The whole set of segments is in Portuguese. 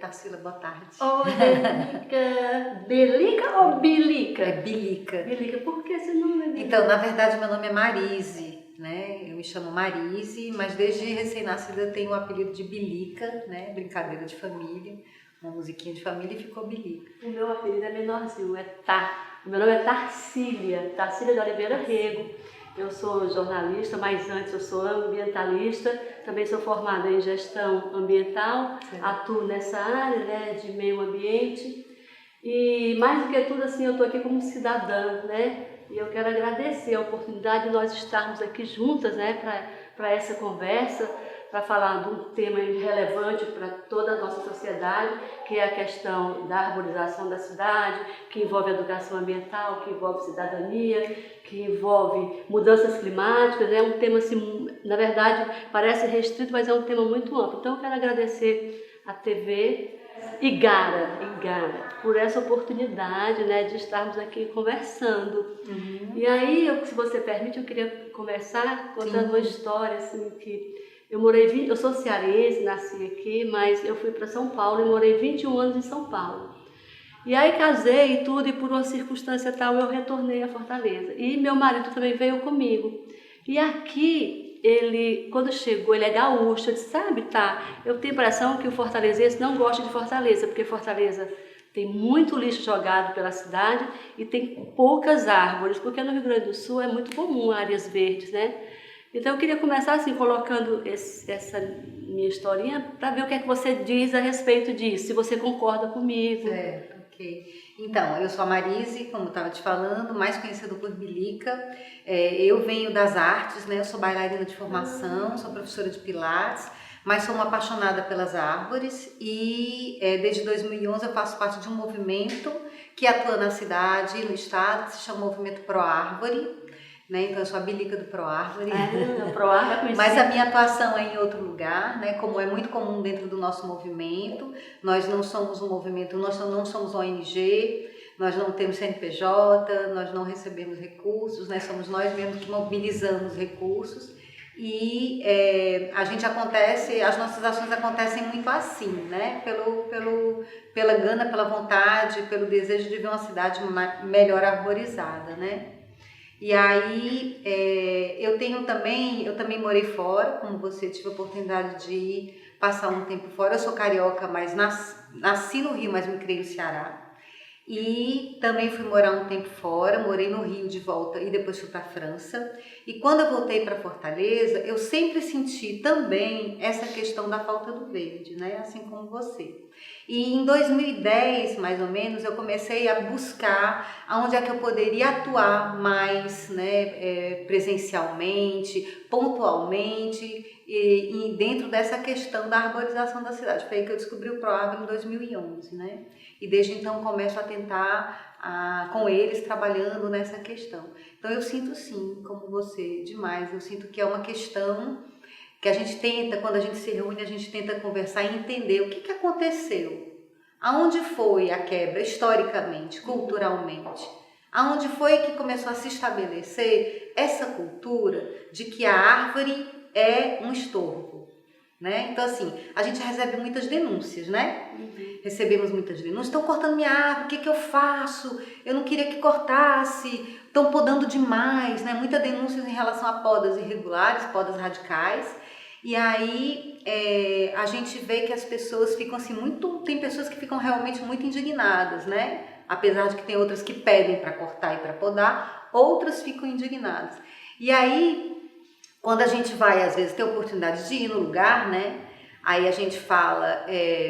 Tarsila, boa tarde. Oi, Belica. Belica ou Bilica? É Bilica. Bilica, por que esse nome? Bilica? Então, na verdade, meu nome é Marise, né? Eu me chamo Marise, mas desde recém-nascida eu tenho o apelido de Bilica, né? Brincadeira de família, uma musiquinha de família e ficou Bilica. O meu apelido é menorzinho, é O meu nome é Tarsília de Oliveira Rego. Eu sou jornalista, mas antes eu sou ambientalista, também sou formada em gestão ambiental, atuo nessa área, né, de meio ambiente. E mais do que tudo, assim, eu estou aqui como cidadã, né? E eu quero agradecer a oportunidade de nós estarmos aqui juntas, né, para essa conversa, para falar de um tema relevante para toda a nossa sociedade, que é a questão da arborização da cidade, que envolve educação ambiental, que envolve cidadania, que envolve mudanças climáticas. É um tema, assim, na verdade, parece restrito, mas é um tema muito amplo. Então, eu quero agradecer à TV Igara, por essa oportunidade, né, de estarmos aqui conversando. E aí, se você permite, eu queria começar contando uma história, assim, que eu sou cearense, nasci aqui, mas eu fui para São Paulo e morei 21 anos em São Paulo. E aí casei e tudo, e por uma circunstância tal eu retornei a Fortaleza. E meu marido também veio comigo. E aqui, quando chegou, ele é gaúcho, eu disse, sabe, eu tenho a impressão que o fortalezense não gosta de Fortaleza, porque Fortaleza tem muito lixo jogado pela cidade e tem poucas árvores, porque no Rio Grande do Sul é muito comum áreas verdes, né? Então eu queria começar assim, colocando essa minha historinha, para ver o que é que você diz a respeito disso, se você concorda comigo. Certo, ok. Então, eu sou a Marise, como eu estava te falando, mais conhecida por Bilica. Eu venho das artes, né? Eu sou bailarina de formação, sou professora de pilates, mas sou uma apaixonada pelas árvores e desde 2011 eu faço parte de um movimento que atua na cidade e no estado, que se chama Movimento Pro Árvore. Né? Então eu sou a Bilica do Pro Árvore, mas a minha atuação é em outro lugar, né? Como é muito comum dentro do nosso movimento. Nós não somos um movimento, nós não somos ONG, nós não temos CNPJ, nós não recebemos recursos, né? Somos nós mesmos que mobilizamos recursos e as nossas ações acontecem muito assim, né? Pela gana, pela vontade, pelo desejo de ver uma cidade melhor arborizada, né? E aí, eu também morei fora, como você, tive a oportunidade de ir passar um tempo fora. Eu sou carioca, mas nasci no Rio, mas me criei no Ceará. E também fui morar um tempo fora, morei no Rio de volta e depois fui para a França. E quando eu voltei para Fortaleza, eu sempre senti também essa questão da falta do verde, né? Assim como você. E em 2010, mais ou menos, eu comecei a buscar aonde é que eu poderia atuar mais, né, presencialmente, pontualmente, e dentro dessa questão da arborização da cidade. Foi aí que eu descobri o ProArvore em 2011, né? E desde então começo a tentar, com eles, trabalhando nessa questão. Então eu sinto sim, como você, demais. Eu sinto que é uma questão que a gente tenta, quando a gente se reúne, a gente tenta conversar e entender o que aconteceu. Aonde foi a quebra, historicamente, culturalmente? Aonde foi que começou a se estabelecer essa cultura de que a árvore é um estorvo, né? Então, assim, a gente recebe muitas denúncias, né? Recebemos muitas denúncias. Estão cortando minha árvore, o que eu faço? Eu não queria que cortasse, estão podando demais, né? Muitas denúncias em relação a podas irregulares, podas radicais. E aí a gente vê que as pessoas ficam assim tem pessoas que ficam realmente muito indignadas, né? Apesar de que tem outras que pedem para cortar e para podar, outras ficam indignadas. E aí, quando a gente vai, às vezes, ter a oportunidade de ir no lugar, né? Aí a gente fala,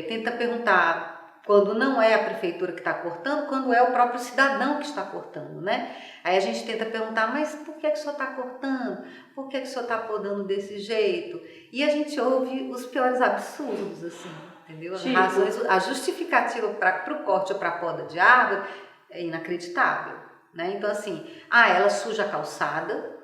tenta perguntar quando não é a prefeitura que está cortando, quando é o próprio cidadão que está cortando, né? Aí a gente tenta perguntar, mas por que o senhor está cortando? Por que o senhor está podando desse jeito? E a gente ouve os piores absurdos, assim, entendeu? As razões, a justificativa para o corte ou para a poda de árvore é inacreditável, né? Então, assim, ela suja a calçada,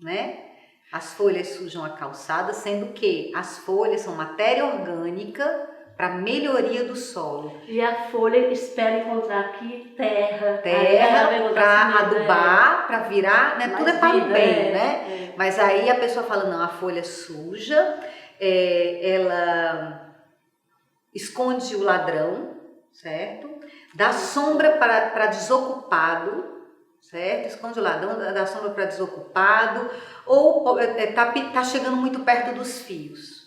né? As folhas sujam a calçada, sendo que as folhas são matéria orgânica para melhoria do solo. E a folha espera encontrar aqui terra para adubar, para virar, né? Tudo é para o bem, né? Mas aí a pessoa fala, não, a folha suja, ela esconde o ladrão, certo? Dá sombra para desocupado, certo? Esconde o ladrão, dá sombra para desocupado, ou tá chegando muito perto dos fios.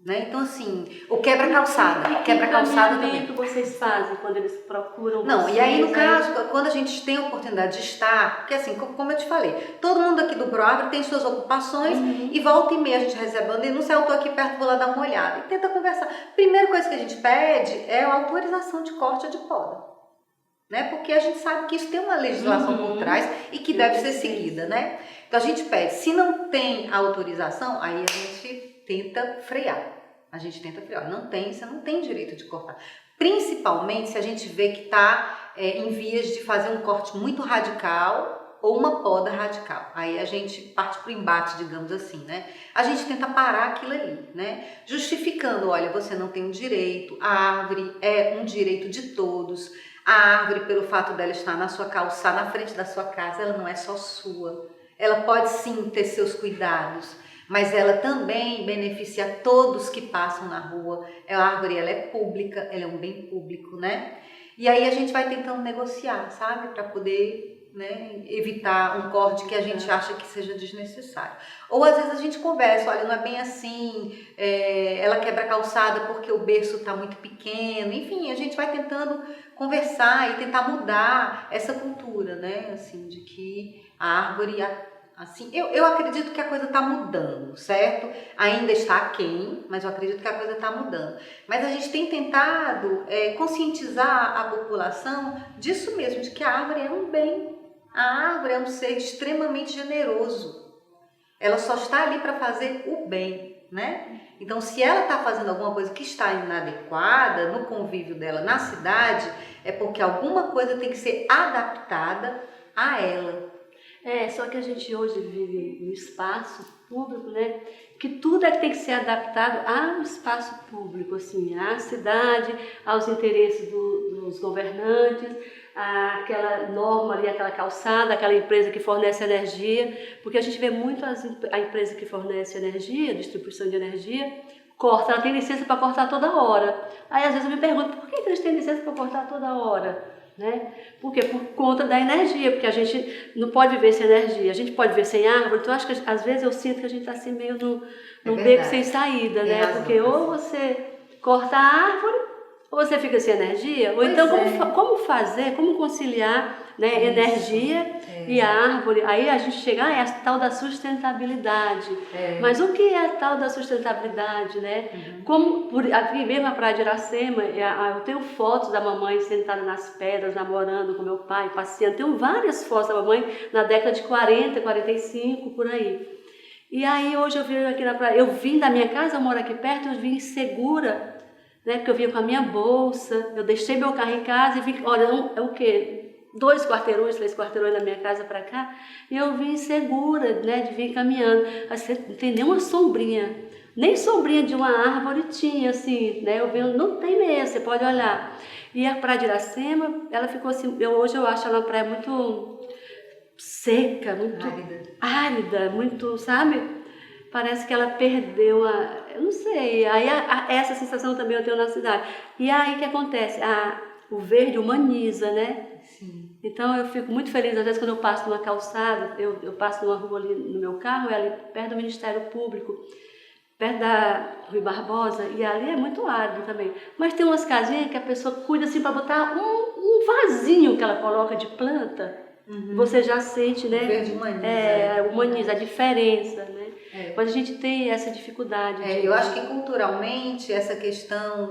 Né? Então, assim, o quebra-calçada. Quebra-calçada também. O que vocês fazem quando eles procuram Não, vocês? e aí no caso, quando a gente tem a oportunidade de estar, porque assim, como eu te falei, todo mundo aqui do Proagro tem suas ocupações e volta e meia a gente recebe uma denúncia, eu tô aqui perto, vou lá dar uma olhada e tenta conversar. Primeira coisa que a gente pede é a autorização de corte ou de poda, né? Porque a gente sabe que isso tem uma legislação por trás e que deve ser seguida, né? Então a gente pede, se não tem autorização, aí a gente tenta frear. Não tem, você não tem direito de cortar. Principalmente se a gente vê que está em vias de fazer um corte muito radical ou uma poda radical. Aí a gente parte para o embate, digamos assim, né? A gente tenta parar aquilo ali, né? Justificando, olha, você não tem um direito, a árvore é um direito de todos. A árvore, pelo fato dela estar na sua calçada, na frente da sua casa, ela não é só sua. Ela pode sim ter seus cuidados, mas ela também beneficia todos que passam na rua. A árvore, ela é pública, ela é um bem público, né? E aí a gente vai tentando negociar, sabe? Para poder, né, evitar um corte que a gente acha que seja desnecessário. Ou às vezes a gente conversa, olha, não é bem assim, ela quebra a calçada porque o berço está muito pequeno. Enfim, a gente vai tentando conversar e tentar mudar essa cultura, né? Assim, de que a árvore... Assim, eu acredito que a coisa está mudando, certo? Ainda está aquém, mas eu acredito que a coisa está mudando. Mas a gente tem tentado conscientizar a população disso mesmo, de que a árvore é um bem. A árvore é um ser extremamente generoso. Ela só está ali para fazer o bem, né? Então, se ela está fazendo alguma coisa que está inadequada no convívio dela na cidade, é porque alguma coisa tem que ser adaptada a ela. Só que a gente hoje vive no espaço público, né? Que tudo tem que ser adaptado ao espaço público, assim, à cidade, aos interesses dos governantes, àquela norma ali, aquela calçada, aquela empresa que fornece energia, porque a gente vê muito a empresa que fornece energia, distribuição de energia, corta, ela tem licença para cortar toda hora. Aí às vezes eu me pergunto, por que eles têm licença para cortar toda hora? Né? Por quê? Por conta da energia, porque a gente não pode viver sem energia, a gente pode viver sem árvore, então acho que às vezes eu sinto que a gente está assim meio num beco sem saída, né? Porque ou você corta a árvore, ou você fica sem energia, ou então como fazer, como conciliar, né, energia e a árvore. Aí a gente chega, é a tal da sustentabilidade. Mas o que é a tal da sustentabilidade, né? Como aqui mesmo na Praia de Iracema, eu tenho fotos da mamãe sentada nas pedras, namorando com meu pai, passeando. Tenho várias fotos da mamãe na década de 40, 45, por aí. E aí hoje eu vim aqui na praia, eu vim da minha casa, eu moro aqui perto, eu vim segura, né? Porque eu vinha com a minha bolsa, eu deixei meu carro em casa e vim, olha, é o quê? 2 quarteirões, 3 quarteirões da minha casa para cá, e eu vim segura, né, de vir caminhando. Assim, não tem nenhuma sombrinha, nem sombrinha de uma árvore tinha, assim, né? Eu vi, não tem mesmo, você pode olhar. E a Praia de Iracema, ela ficou assim, hoje eu acho ela uma praia muito seca, muito árida, muito, sabe? Parece que ela perdeu eu não sei, aí essa sensação também eu tenho na cidade. E aí o que acontece? O verde humaniza, né? Sim. Então eu fico muito feliz, às vezes quando eu passo numa calçada, eu passo numa rua ali no meu carro, é ali perto do Ministério Público, perto da Rui Barbosa, e ali é muito árido também. Mas tem umas casinhas que a pessoa cuida assim para botar um vasinho que ela coloca de planta, você já sente, né? O verde humaniza. Humaniza a diferença, né? Mas a gente tem essa dificuldade. Eu acho que culturalmente essa questão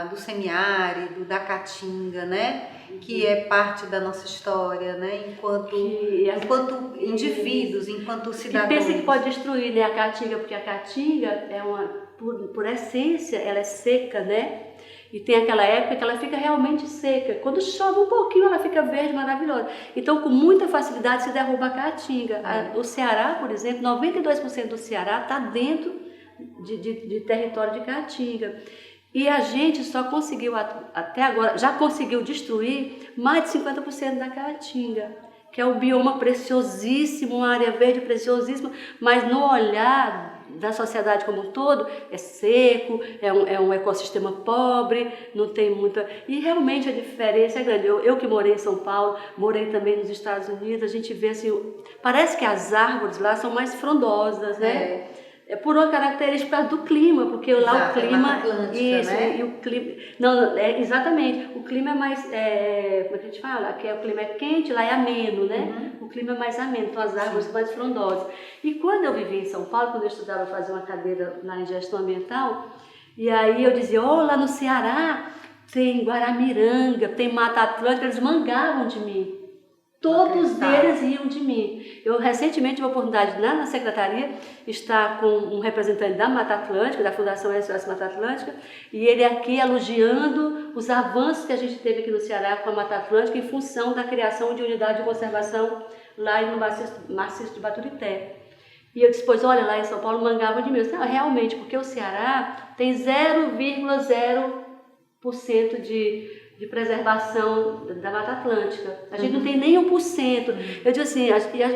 do semiárido, da caatinga, né? Que é parte da nossa história, né? Enquanto indivíduos, enquanto cidadãos. Que pensa que pode destruir, né, a caatinga, porque a caatinga é por essência, ela é seca, né? E tem aquela época que ela fica realmente seca. Quando chove um pouquinho, ela fica verde, maravilhosa. Então, com muita facilidade, se derruba a caatinga. O Ceará, por exemplo, 92% do Ceará está dentro de território de caatinga. E a gente só conseguiu, até agora, já conseguiu destruir mais de 50% da caatinga. que é um bioma preciosíssimo, uma área verde preciosíssima, mas no olhar da sociedade como um todo, é seco, é um ecossistema pobre, não tem muita... E realmente a diferença é grande. Eu que morei em São Paulo, morei também nos Estados Unidos, a gente vê assim, parece que as árvores lá são mais frondosas, né? É por uma característica do clima, porque lá o clima... Isso, né? E o clima... Não, exatamente. O clima é mais... como é que a gente fala? Aqui o clima é quente, lá é ameno, né? O clima é mais ameno, então as árvores são mais frondosas. E quando eu vivi em São Paulo, quando eu estudava, fazer uma cadeira lá em gestão ambiental, e aí eu dizia, lá no Ceará tem Guaramiranga, tem Mata Atlântica, eles mangavam de mim. Todos eles riam de mim. Eu recentemente tive a oportunidade lá na secretaria estar com um representante da Mata Atlântica, da Fundação SOS Mata Atlântica, e ele aqui elogiando os avanços que a gente teve aqui no Ceará com a Mata Atlântica em função da criação de unidade de conservação lá no maciço de Baturité. E eu disse, pois olha, lá em São Paulo mangavam de mim. Eu disse, não, realmente, porque o Ceará tem 0,0% de preservação da Mata Atlântica. A gente não tem nem 1%. Eu digo assim,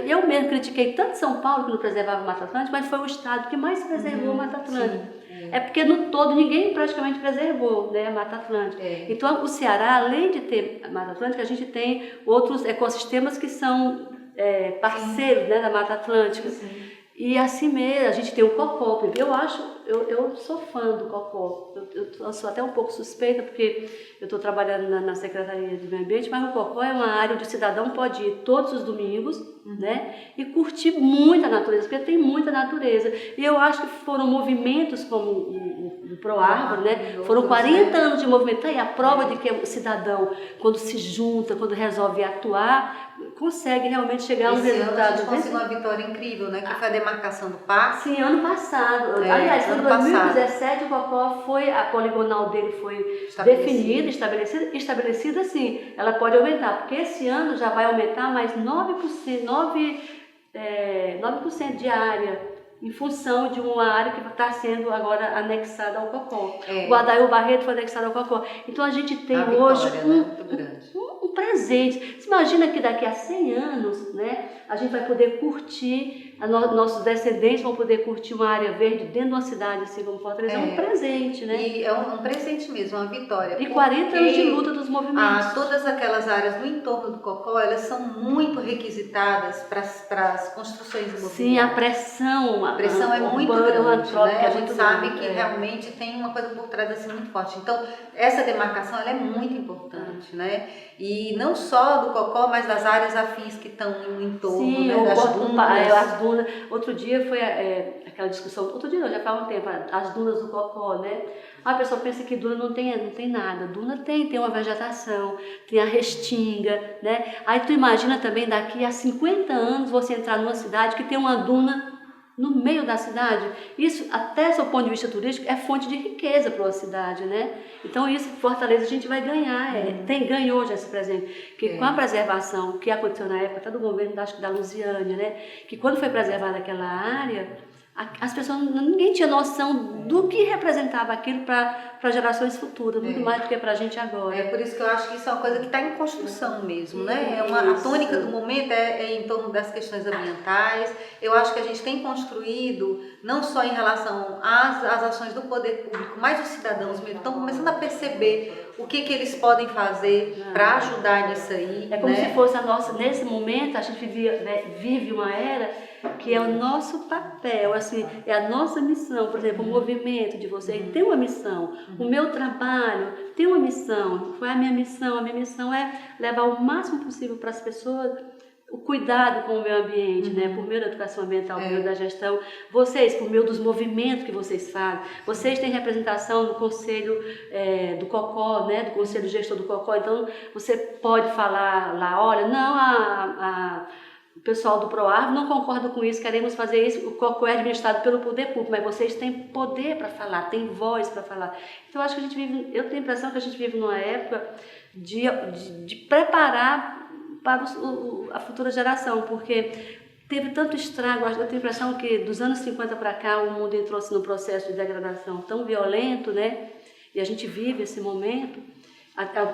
eu mesmo critiquei tanto São Paulo que não preservava a Mata Atlântica, mas foi o estado que mais preservou a Mata Atlântica. É porque no todo ninguém praticamente preservou, né, a Mata Atlântica. Então o Ceará, além de ter a Mata Atlântica, a gente tem outros ecossistemas que são parceiros, né, da Mata Atlântica. E assim mesmo, a gente tem o cocó. Eu sou fã do cocó. Eu sou até um pouco suspeita, porque eu estou trabalhando na Secretaria de Meio Ambiente, mas o cocó é uma área onde o cidadão pode ir todos os domingos, né, e curtir muita natureza, porque tem muita natureza. E eu acho que foram movimentos como o ProArvore, né, foram 40 anos de movimento. E a prova de que o cidadão, quando se junta, quando resolve atuar, consegue realmente chegar a um resultado. A gente conseguiu uma vitória incrível, né? Que foi a demarcação do parque. Sim, ano passado. Aliás, em 2017 o cocó a poligonal dele foi definida, estabelecida assim. Ela pode aumentar, porque esse ano já vai aumentar mais 9% de área, em função de uma área que está sendo agora anexada ao cocó. O Adair Barreto foi anexado ao cocó. Então a gente tem hoje um presente. Você imagina que daqui a 100 anos, né, a gente vai poder curtir, nossos descendentes vão poder curtir uma área verde dentro de uma cidade assim como Fortaleza. É um presente, né? E é um presente mesmo, uma vitória. E 40 anos de luta dos movimentos. Todas aquelas áreas no entorno do cocó, elas são muito requisitadas para as construções imobiliárias. Sim, a pressão é muito grande, né? A gente sabe que realmente tem uma coisa por trás assim muito forte. Então, essa demarcação ela é muito importante, né? E não só do cocó, mas das áreas afins que estão no entorno, sim, né? As dunas. Outro dia foi aquela discussão, outro dia não, já faz um tempo, as dunas do cocó, né? A pessoa pensa que duna não tem nada. Duna tem uma vegetação, tem a restinga, né? Aí tu imagina também daqui a 50 anos você entrar numa cidade que tem uma duna no meio da cidade. Isso, até do ponto de vista turístico, é fonte de riqueza para uma cidade, né? Então isso, Fortaleza, a gente vai ganhar, ganhou já esse presente, que com a preservação que aconteceu na época, até do governo, acho que da Lusiânia, né? Que quando foi preservada aquela área, as pessoas, ninguém tinha noção do que representava aquilo para gerações futuras, muito mais do que para a gente agora. É por isso que eu acho que isso é uma coisa que está em construção mesmo, né? A tônica do momento é em torno das questões ambientais. Eu acho que a gente tem construído, não só em relação às ações do poder público, mas os cidadãos mesmo estão começando a perceber o que eles podem fazer para ajudar nisso aí. É como se fosse nesse momento, a gente vive uma era que é o nosso papel, assim, é a nossa missão. Por exemplo, o movimento de vocês tem uma missão, o meu trabalho tem uma missão, foi a minha missão é levar o máximo possível para as pessoas o cuidado com o meio ambiente, né? Por meio da educação ambiental, por meio da gestão, vocês, por meio dos movimentos que vocês fazem, vocês têm representação no conselho do COCO, né? Do conselho gestor do COCO, então você pode falar lá, olha, não, o pessoal do ProArvore não concorda com isso, queremos fazer isso, o COCO é administrado pelo poder público, mas vocês têm poder para falar, têm voz para falar. Então eu acho que eu tenho a impressão que a gente vive numa época de preparar para a futura geração, porque teve tanto estrago. Eu tenho a impressão que dos anos 50 para cá o mundo entrou assim, num processo de degradação tão violento, né? E a gente vive esse momento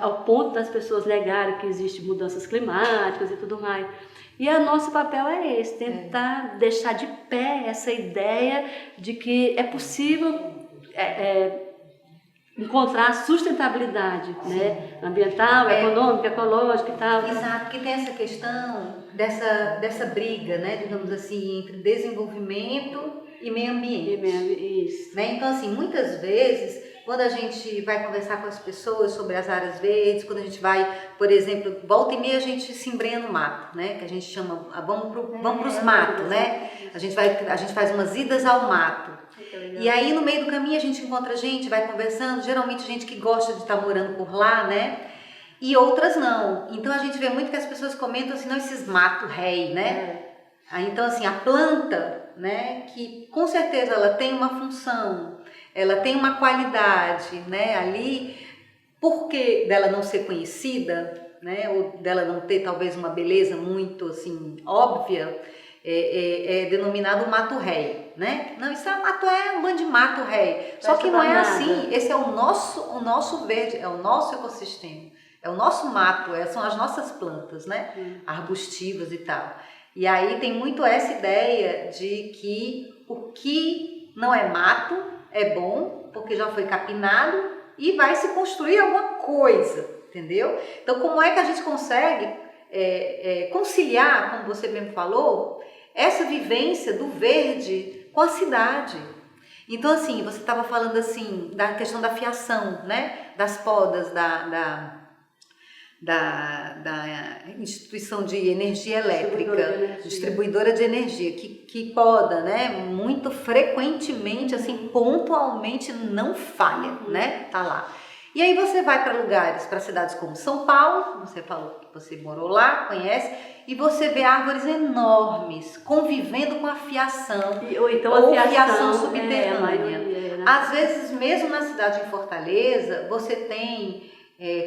ao ponto das pessoas negarem que existem mudanças climáticas e tudo mais. E o nosso papel é esse, tentar deixar de pé essa ideia de que é possível encontrar sustentabilidade, né? Ambiental, econômica, ecológica e tal. Exato, porque tem essa questão dessa briga, né, digamos assim, entre desenvolvimento e meio ambiente. Isso. Né? Então, assim, muitas vezes, quando a gente vai conversar com as pessoas sobre as áreas verdes, quando a gente vai, por exemplo, volta e meia a gente se embrenha no mato, né? Que a gente chama, vamos para os matos, né? A gente faz umas idas ao mato. E aí, no meio do caminho, a gente encontra gente, vai conversando, geralmente gente que gosta de estar morando por lá, né? E outras não. Então, a gente vê muito que as pessoas comentam assim, não, esses matos rei, né? Então, assim, a planta, né, que com certeza ela tem uma função, ela tem uma qualidade, né, ali, porque dela não ser conhecida, né, ou dela não ter talvez uma beleza muito, assim, óbvia, é denominado mato rei, né? Não, isso é um bando de mato rei. Só que não é assim, esse é o nosso verde, é o nosso ecossistema, é o nosso mato, são as nossas plantas, né, arbustivas e tal. E aí tem muito essa ideia de que o que não é mato é bom, porque já foi capinado e vai se construir alguma coisa, entendeu? Então, como é que a gente consegue conciliar, como você mesmo falou, essa vivência do verde com a cidade? Então, assim, você estava falando assim da questão da fiação, né? Das podas, da instituição de energia elétrica, distribuidora de energia, que poda, né, muito frequentemente, assim, pontualmente não falha, né, tá lá. E aí você vai para lugares, para cidades como São Paulo, você falou que você morou lá, conhece, e você vê árvores enormes convivendo com a fiação, ou então a fiação subterrânea. Às vezes, mesmo na cidade de Fortaleza, você tem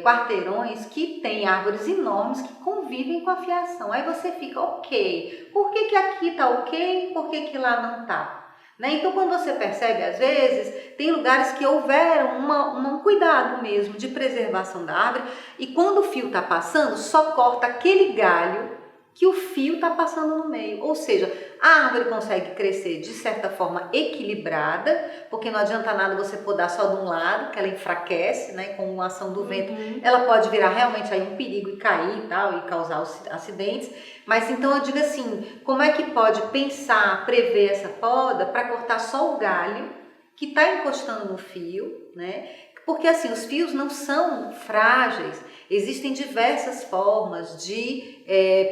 quarteirões que tem árvores enormes que convivem com a fiação. Aí você fica, ok, por que aqui tá ok, por que lá não tá? Né? Então, quando você percebe, às vezes, tem lugares que houveram um cuidado mesmo de preservação da árvore, e quando o fio está passando, só corta aquele galho que o fio está passando no meio. Ou seja, a árvore consegue crescer de certa forma equilibrada, porque não adianta nada você podar só de um lado, que ela enfraquece, né, com a ação do vento. Ela pode virar realmente aí um perigo e cair e tal, e causar acidentes. Mas então eu digo assim, como é que pode pensar, prever essa poda para cortar só o galho que está encostando no fio, né? Porque assim, os fios não são frágeis, existem diversas formas de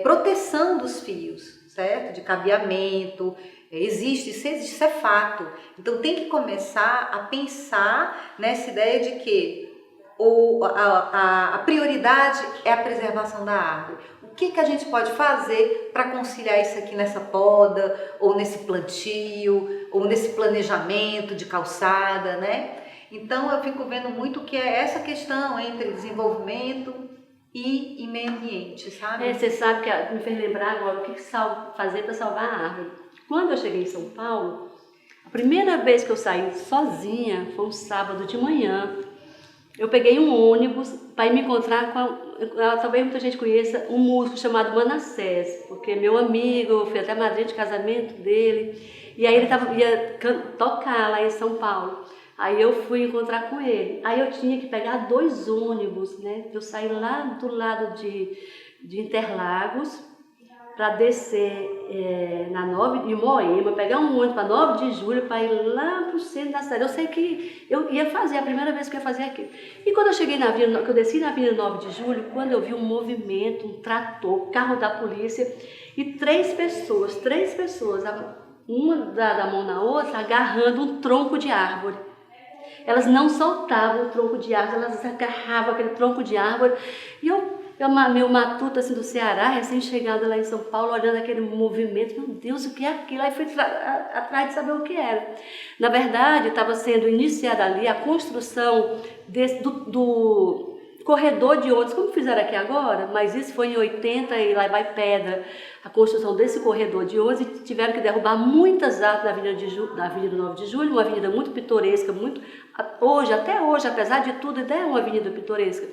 proteção dos fios, certo? De cabeamento, isso é fato. Então tem que começar a pensar nessa ideia de que a prioridade é a preservação da árvore. O que a gente pode fazer para conciliar isso aqui nessa poda, ou nesse plantio, ou nesse planejamento de calçada, né? Então, eu fico vendo muito que é essa questão entre desenvolvimento e meio ambiente, sabe? Você sabe que me fez lembrar agora o que fazer para salvar a árvore. Quando eu cheguei em São Paulo, a primeira vez que eu saí sozinha foi um sábado de manhã. Eu peguei um ônibus para ir me encontrar talvez muita gente conheça, um músico chamado Manassés, porque meu amigo, fui até madrinha de casamento dele, e aí ele ia tocar lá em São Paulo. Aí eu fui encontrar com ele. Aí eu tinha que pegar 2 ônibus, né? Eu saí lá do lado de Interlagos para descer em Moema, pegar um ônibus para 9 de julho para ir lá para o centro da cidade. Eu sei que eu ia fazer, a primeira vez que eu ia fazer aquilo. E quando eu cheguei que eu desci na Avenida 9 de julho, quando eu vi um movimento, um trator, carro da polícia e 3 pessoas, uma da mão na outra, agarrando um tronco de árvore. Elas não soltavam o tronco de árvore, elas agarravam aquele tronco de árvore. E eu meio matuta assim do Ceará, recém-chegada lá em São Paulo, olhando aquele movimento, meu Deus, o que é aquilo? Aí fui atrás de saber o que era. Na verdade, estava sendo iniciada ali a construção do corredor de ônibus, como fizeram aqui agora, mas isso foi em 80 e lá vai pedra, a construção desse corredor de ônibus, e tiveram que derrubar muitas árvores na Avenida 9 de Julho, uma avenida muito pitoresca, até hoje, apesar de tudo, ainda é uma avenida pitoresca.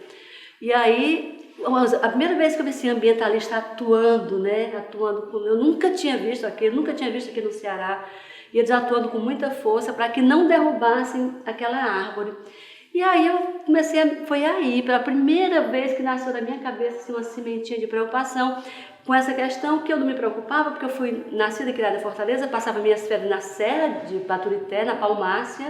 E aí A primeira vez que eu vi esse ambientalista atuando, né? Eu nunca tinha visto aquilo, nunca tinha visto aqui no Ceará. E eles atuando com muita força para que não derrubassem aquela árvore. E aí eu foi aí, pela primeira vez que nasceu na minha cabeça assim, uma sementinha de preocupação com essa questão, que eu não me preocupava, porque eu fui nascida e criada em Fortaleza, passava minhas férias na Serra de Baturité, na Palmácia.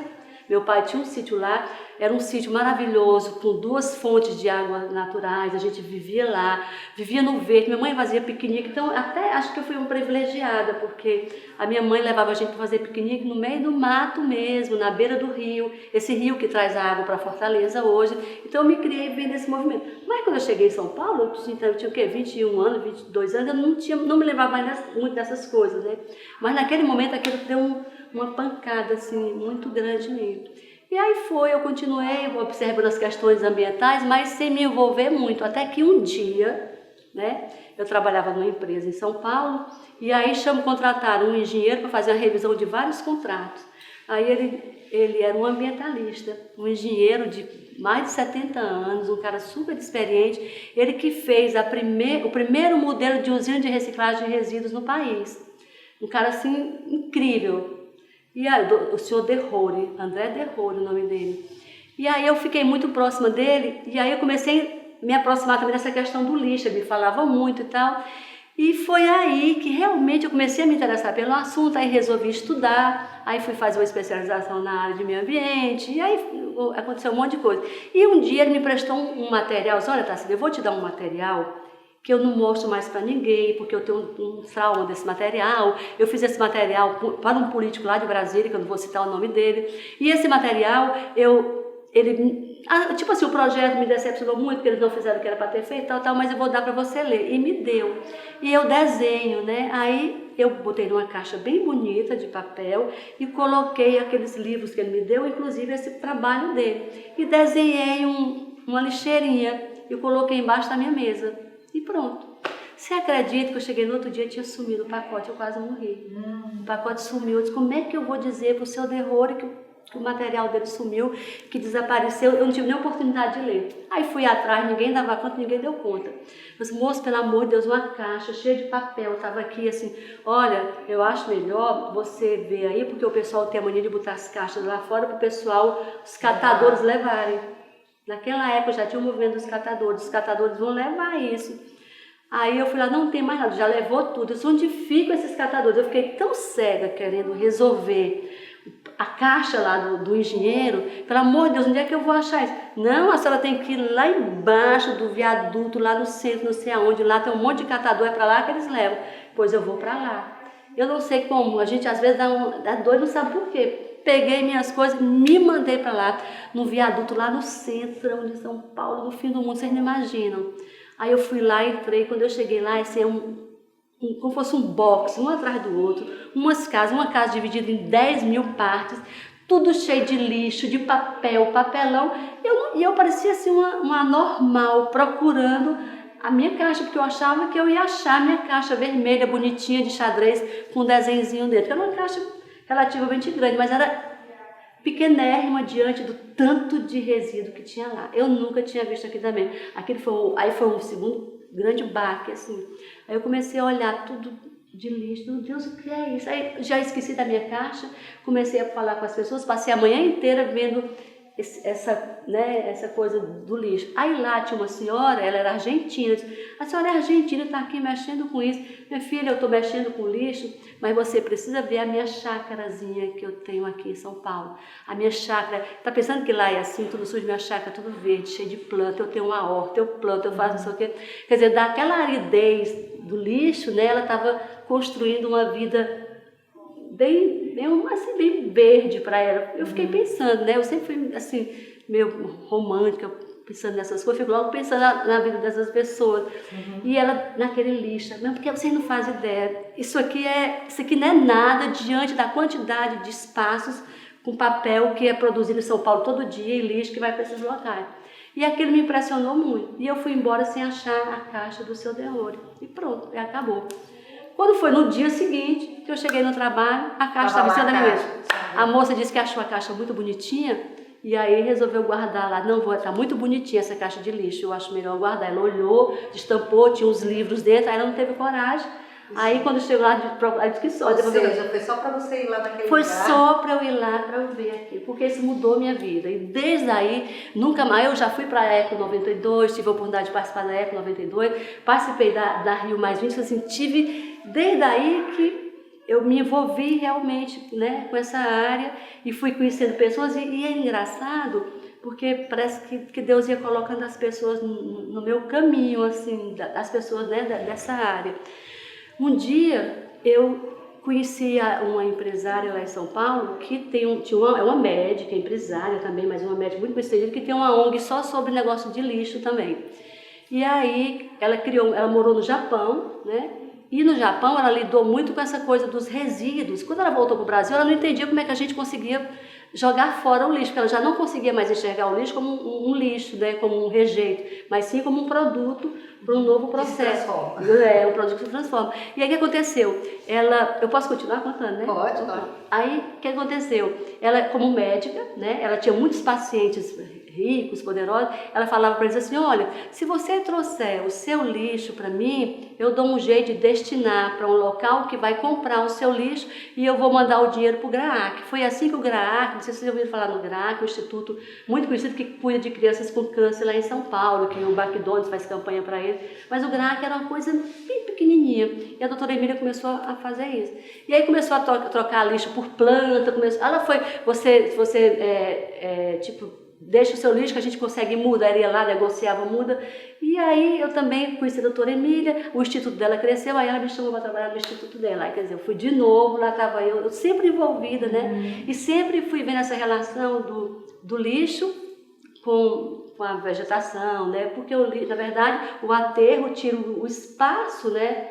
Meu pai tinha um sítio lá, era um sítio maravilhoso, com 2 fontes de água naturais, a gente vivia lá, vivia no verde, minha mãe fazia piquenique, então até acho que eu fui uma privilegiada, porque a minha mãe levava a gente para fazer piquenique no meio do mato mesmo, na beira do rio, esse rio que traz a água para Fortaleza hoje, então eu me criei bem nesse movimento. Mas quando eu cheguei em São Paulo, eu tinha o quê? 21 anos, 22 anos, eu não me lembrava mais muito dessas coisas, né? Mas naquele momento aquilo deu uma pancada assim, muito grande em mim. E aí eu continuei observando as questões ambientais, mas sem me envolver muito, até que um dia, né, eu trabalhava numa empresa em São Paulo, e aí contrataram um engenheiro para fazer uma revisão de vários contratos. Aí ele era um ambientalista, um engenheiro de mais de 70 anos, um cara super experiente, ele que fez o primeiro modelo de usina de reciclagem de resíduos no país. Um cara assim incrível. E aí, o senhor Derrore, André Derrore, o nome dele. E aí eu fiquei muito próxima dele, e aí eu comecei a me aproximar também dessa questão do lixo, ele me falava muito e tal. E foi aí que realmente eu comecei a me interessar pelo assunto, aí resolvi estudar, aí fui fazer uma especialização na área de meio ambiente, e aí aconteceu um monte de coisa. E um dia ele me prestou um material, disse, olha, Tarsila, eu vou te dar um material que eu não mostro mais para ninguém, porque eu tenho um trauma desse material. Eu fiz esse material para um político lá de Brasília, que eu não vou citar o nome dele. E esse material, tipo assim, o projeto me decepcionou muito, porque eles não fizeram o que era para ter feito, tal, mas eu vou dar para você ler. E me deu. E eu desenho, né? Aí eu botei numa caixa bem bonita de papel e coloquei aqueles livros que ele me deu, inclusive esse trabalho dele. E desenhei uma lixeirinha e coloquei embaixo da minha mesa. E pronto. Você acredita que eu cheguei no outro dia e tinha sumido o pacote? Eu quase morri. O pacote sumiu. Eu disse, como é que eu vou dizer para o seu Derrore que o material dele sumiu, que desapareceu? Eu não tive nem oportunidade de ler. Aí fui atrás, ninguém dava conta, ninguém deu conta. Eu disse, moço, pelo amor de Deus, uma caixa cheia de papel. Eu estava aqui assim, olha, eu acho melhor você ver aí, porque o pessoal tem a mania de botar as caixas lá fora para o pessoal, os catadores levarem. Naquela época já tinha o movimento dos catadores, os catadores vão levar isso. Aí eu fui lá, não tem mais nada, já levou tudo. Eu disse, onde ficam esses catadores? Eu fiquei tão cega querendo resolver a caixa lá do engenheiro. Pelo amor de Deus, onde é que eu vou achar isso? Não, a senhora tem que ir lá embaixo do viaduto, lá no centro, não sei aonde, lá tem um monte de catador, é para lá que eles levam. Pois eu vou para lá. Eu não sei como, a gente às vezes dá doido, não sabe por quê. Peguei minhas coisas, me mandei para lá, no viaduto lá no centro de São Paulo, no fim do mundo, vocês não imaginam. Aí eu fui lá, entrei, quando eu cheguei lá, esse é como fosse um box, um atrás do outro, uma casa dividida em 10.000 partes, tudo cheio de lixo, de papel, papelão, e eu parecia assim uma anormal, procurando a minha caixa, porque eu achava que eu ia achar a minha caixa vermelha, bonitinha, de xadrez, com um desenhozinho dentro. Era uma caixa relativamente grande, mas era pequenérrima diante do tanto de resíduo que tinha lá. Eu nunca tinha visto aquilo também. Aí foi um segundo grande baque, assim. Aí eu comecei a olhar tudo de lixo. Meu Deus, o que é isso? Aí já esqueci da minha caixa, comecei a falar com as pessoas, passei a manhã inteira vendo essa coisa do lixo. Aí lá tinha uma senhora, ela era argentina, disse, a senhora é argentina, está aqui mexendo com isso. Minha filha, eu estou mexendo com lixo, mas você precisa ver a minha chácarazinha que eu tenho aqui em São Paulo. A minha chácara, está pensando que lá é assim, tudo sujo, minha chácara tudo verde, cheio de planta, eu tenho uma horta, eu planto, eu faço não sei o quê. Quer dizer, daquela aridez do lixo, né, ela estava construindo uma vida bem verde para ela. Eu fiquei pensando, né? Eu sempre fui assim, meio romântica, pensando nessas coisas, fico logo pensando na vida dessas pessoas. E ela naquele lixo, não, porque vocês não fazem ideia. Isso aqui não é nada diante da quantidade de espaços com papel que é produzido em São Paulo todo dia e lixo que vai para esses locais. E aquilo me impressionou muito. E eu fui embora sem achar a caixa do seu Derrore. E pronto, e acabou. Quando foi no dia seguinte, que eu cheguei no trabalho, a caixa estava em cima da minha mesa. A moça disse que achou a caixa muito bonitinha E aí resolveu guardar lá, não vou, tá muito bonitinha essa caixa de lixo, eu acho melhor guardar. Ela olhou, destampou, tinha uns livros dentro, aí ela não teve coragem. Aí quando chegou lá, ela disse que só. Ou seja, foi só para você ir lá naquele foi lugar? Foi só para eu ir lá, para eu ver aquilo, porque isso mudou minha vida. E desde aí, nunca mais, eu já fui para a Eco 92, tive a oportunidade de participar da Eco 92, participei da Rio Mais 20, assim, tive, desde aí que eu me envolvi realmente, né, com essa área e fui conhecendo pessoas e é engraçado porque parece que Deus ia colocando as pessoas no meu caminho, assim, as pessoas, né, dessa área. Um dia eu conheci uma empresária lá em São Paulo que é uma médica, empresária também, mas uma médica muito bem-sucedida, que tem uma ONG só sobre negócio de lixo também. E aí ela morou no Japão, né? E no Japão ela lidou muito com essa coisa dos resíduos. Quando ela voltou para o Brasil, ela não entendia como é que a gente conseguia jogar fora o lixo, porque ela já não conseguia mais enxergar o lixo como um lixo, né, como um rejeito, mas sim como um produto para um novo processo. Um produto que se transforma. E aí o que aconteceu? Eu posso continuar contando, né? Pode, claro. Aí o que aconteceu? Ela, como médica, né, ela tinha muitos pacientes ricos, poderosos, ela falava para eles assim, olha, se você trouxer o seu lixo para mim, eu dou um jeito de destinar para um local que vai comprar o seu lixo e eu vou mandar o dinheiro para o GRAAC. Foi assim que o GRAAC, não sei se vocês ouviram falar no GRAAC, um instituto muito conhecido que cuida de crianças com câncer lá em São Paulo, que o McDonald's faz campanha para ele, mas o GRAAC era uma coisa bem pequenininha e a doutora Emília começou a fazer isso. E aí começou a trocar lixo por planta, ela foi, tipo, deixa o seu lixo que a gente consegue mudar, ela ia lá, negociava, muda. E aí eu também conheci a doutora Emília, o instituto dela cresceu, aí ela me chamou para trabalhar no instituto dela. Aí, quer dizer, eu fui de novo, lá estava eu sempre envolvida, né? E sempre fui vendo essa relação do lixo com a vegetação, né? Porque, na verdade, o aterro tira o espaço, né,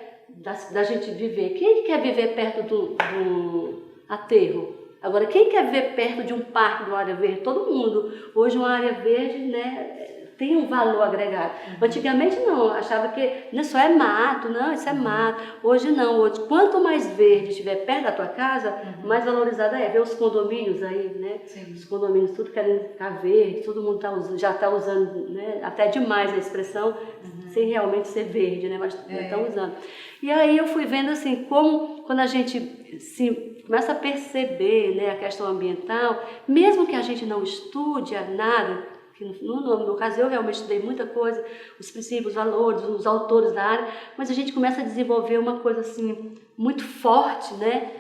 da gente viver. Quem quer viver perto do aterro? Agora, quem quer ver perto de um parque, de uma área verde? Todo mundo. Hoje, uma área verde, né, tem um valor agregado. Antigamente, não. Achava que só é mato. Não, isso é mato. Hoje, não. Hoje, quanto mais verde estiver perto da tua casa, mais valorizada é. Vê os condomínios aí, né? Sim. Os condomínios, tudo querem ficar verde. Todo mundo já está usando, né, até demais a expressão, sem realmente ser verde, né? Mas estão usando. E aí, eu fui vendo, assim, como quando a gente começa a perceber, né, a questão ambiental, mesmo que a gente não estude nada, que no meu caso eu realmente estudei muita coisa, os princípios, os valores, os autores da área, mas a gente começa a desenvolver uma coisa assim muito forte, né,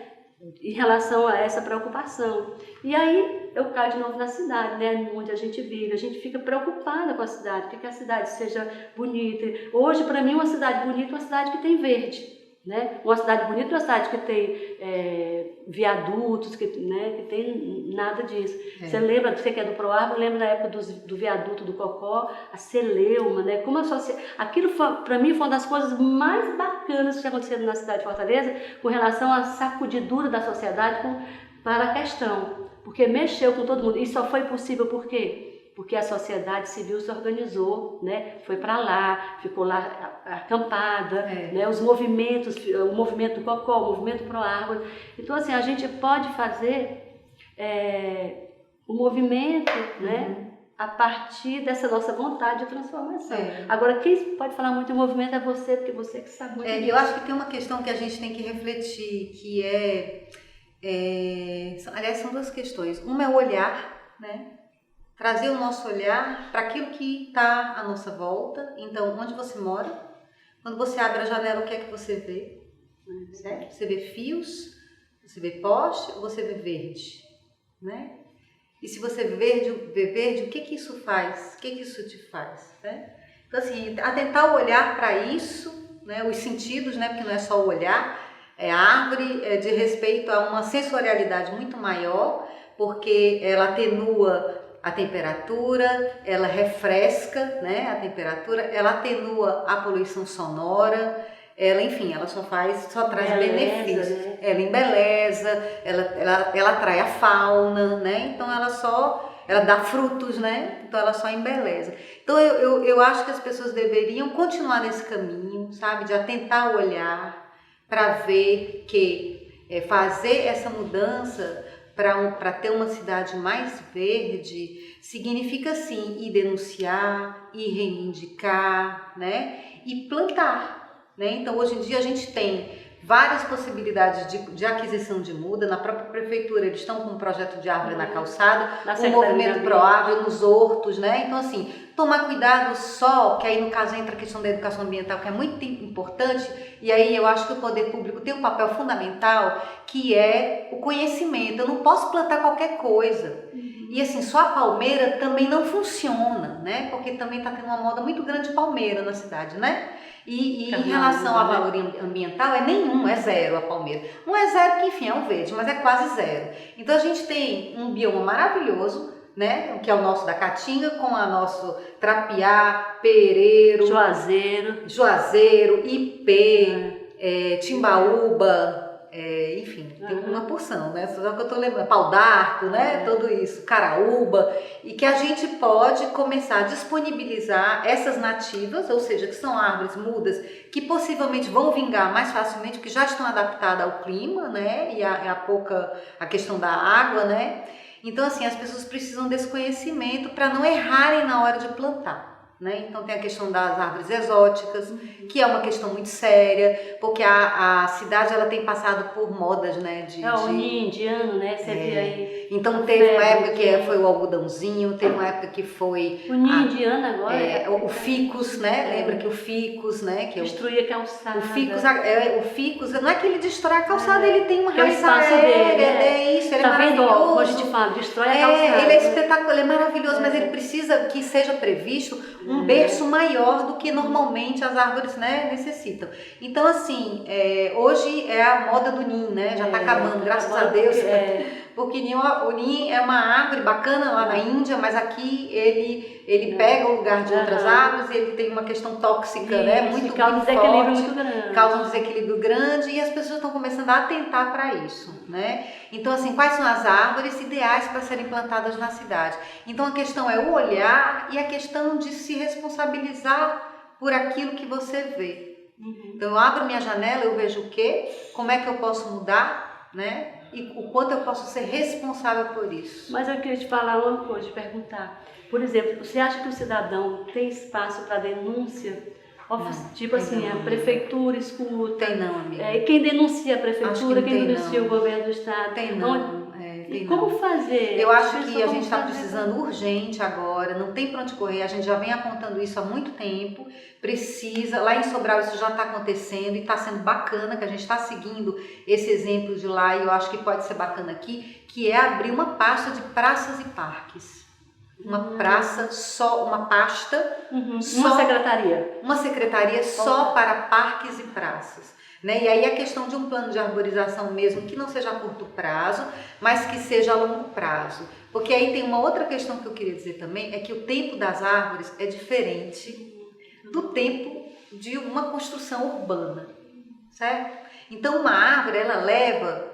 em relação a essa preocupação. E aí eu caio de novo na cidade, né, onde a gente vive, a gente fica preocupada com a cidade, que a cidade seja bonita. Hoje, para mim, uma cidade bonita é uma cidade que tem verde. Né? Uma cidade bonita, uma cidade que tem viadutos, que tem nada disso. Você lembra, você que é do Proárvore, lembra da época do viaduto do Cocó, a Celeuma, né? Como aquilo para mim foi uma das coisas mais bacanas que aconteceram na cidade de Fortaleza com relação à sacudidura da sociedade para a questão, porque mexeu com todo mundo. E só foi possível por quê? Porque a sociedade civil se organizou, né? Foi para lá, ficou lá acampada, né? Os movimentos, o movimento do Cocó, o movimento Proárvore. Então, assim, a gente pode fazer o movimento, né? A partir dessa nossa vontade de transformação. Agora, quem pode falar muito de movimento é você, porque você que sabe muito disso. Eu acho que tem uma questão que a gente tem que refletir, que aliás, são duas questões. Uma é o olhar, né? Trazer o nosso olhar para aquilo que está à nossa volta. Então, onde você mora, quando você abre a janela, o que é que você vê? Certo? Você vê fios, você vê poste ou você vê verde? Né? E se você vê verde, o que isso faz? O que isso te faz? Né? Então, assim, atentar o olhar para isso, né? Os sentidos, né? Porque não é só o olhar, a árvore de respeito a uma sensorialidade muito maior, porque ela atenua a temperatura, ela refresca, né, a temperatura, ela atenua a poluição sonora, ela só traz benefícios. Né? Ela embeleza, ela atrai a fauna, né? Então ela dá frutos, né? Então ela só embeleza. Então eu acho que as pessoas deveriam continuar nesse caminho, sabe, de atentar o olhar para ver que fazer essa mudança para ter uma cidade mais verde, significa sim ir denunciar, ir reivindicar, né? E plantar, né? Então hoje em dia a gente tem várias possibilidades de aquisição de muda. Na própria prefeitura eles estão com um projeto de árvore na calçada, um movimento pró-árvore nos hortos, né? Então assim, tomar cuidado só, que aí no caso entra a questão da educação ambiental, que é muito importante, e aí eu acho que o poder público tem um papel fundamental, que é o conhecimento. Eu não posso plantar qualquer coisa. E assim, só a palmeira também não funciona, né? Porque também está tendo uma moda muito grande de palmeira na cidade, né? E em relação ao valor ambiental, é nenhum, é zero a palmeira. Não é zero porque, enfim, é um verde, mas é quase zero. Então a gente tem um bioma maravilhoso, né? Que é o nosso da Caatinga, com a nosso trapiá, pereiro, juazeiro, ipê, timbaúba, enfim, tem uma porção, né? Só que eu tô lembrando, pau d'arco, né? Tudo isso, caraúba, e que a gente pode começar a disponibilizar essas nativas, ou seja, que são árvores mudas, que possivelmente vão vingar mais facilmente, porque já estão adaptadas ao clima, né? E a questão da água, né? Então, assim, as pessoas precisam desse conhecimento para não errarem na hora de plantar. Né? Então tem a questão das árvores exóticas, que é uma questão muito séria, porque a cidade ela tem passado por modas, né? O ninho indiano, né? Você vê aí. Então teve uma época que foi o algodãozinho, teve uma época que foi o ninho indiano agora. O ficus, né? Lembra que o ficus, né? Que destruía a calçada. O ficus não é que ele destrói a calçada, ele tem uma raiz dele. É isso, ele é maravilhoso. Como a gente fala, destrói a calçada. Ele é espetacular, ele é maravilhoso, mas ele precisa que seja previsto um berço maior do que normalmente as árvores, né, necessitam. Então, assim, hoje é a moda do ninho, né? Já está acabando, graças a Deus. Porque o ninho é uma árvore bacana lá na Índia, mas aqui ele pega o lugar de outras árvores, ele tem uma questão tóxica, né? Muito forte, causa um desequilíbrio grande, e as pessoas estão começando a atentar para isso, né? Então, assim, quais são as árvores ideais para serem plantadas na cidade? Então, a questão é o olhar e a questão de se responsabilizar por aquilo que você vê. Então, eu abro minha janela, eu vejo o quê? Como é que eu posso mudar, né? E o quanto eu posso ser responsável por isso. Mas eu queria te falar uma coisa, te perguntar. Por exemplo, você acha que o cidadão tem espaço para denúncia? Tipo assim, a prefeitura escuta. Tem não, amiga. Quem denuncia a prefeitura, quem denuncia o governo do estado. Tem não. Como fazer? Eu acho que a gente está precisando urgente agora, não tem para onde correr, a gente já vem apontando isso há muito tempo, precisa, lá em Sobral isso já está acontecendo e está sendo bacana, que a gente está seguindo esse exemplo de lá, e eu acho que pode ser bacana aqui, que é abrir uma pasta de praças e parques. Uma praça só, uma pasta, uma secretaria só para parques e praças. Né? E aí a questão de um plano de arborização mesmo, que não seja a curto prazo, mas que seja a longo prazo. Porque aí tem uma outra questão que eu queria dizer também, é que o tempo das árvores é diferente do tempo de uma construção urbana, certo? Então uma árvore, ela leva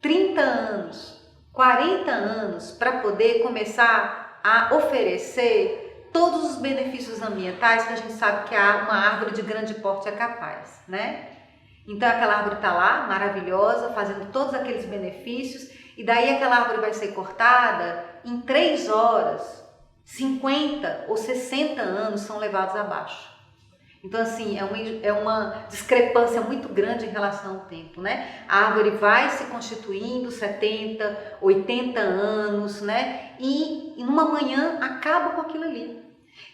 30 anos, 40 anos para poder começar a oferecer todos os benefícios ambientais que a gente sabe que uma árvore de grande porte é capaz, né? Então aquela árvore está lá, maravilhosa, fazendo todos aqueles benefícios, e daí aquela árvore vai ser cortada, em 3 horas, 50 ou 60 anos são levados abaixo. Então assim, é uma discrepância muito grande em relação ao tempo, né? A árvore vai se constituindo 70, 80 anos, né? E numa manhã acaba com aquilo ali.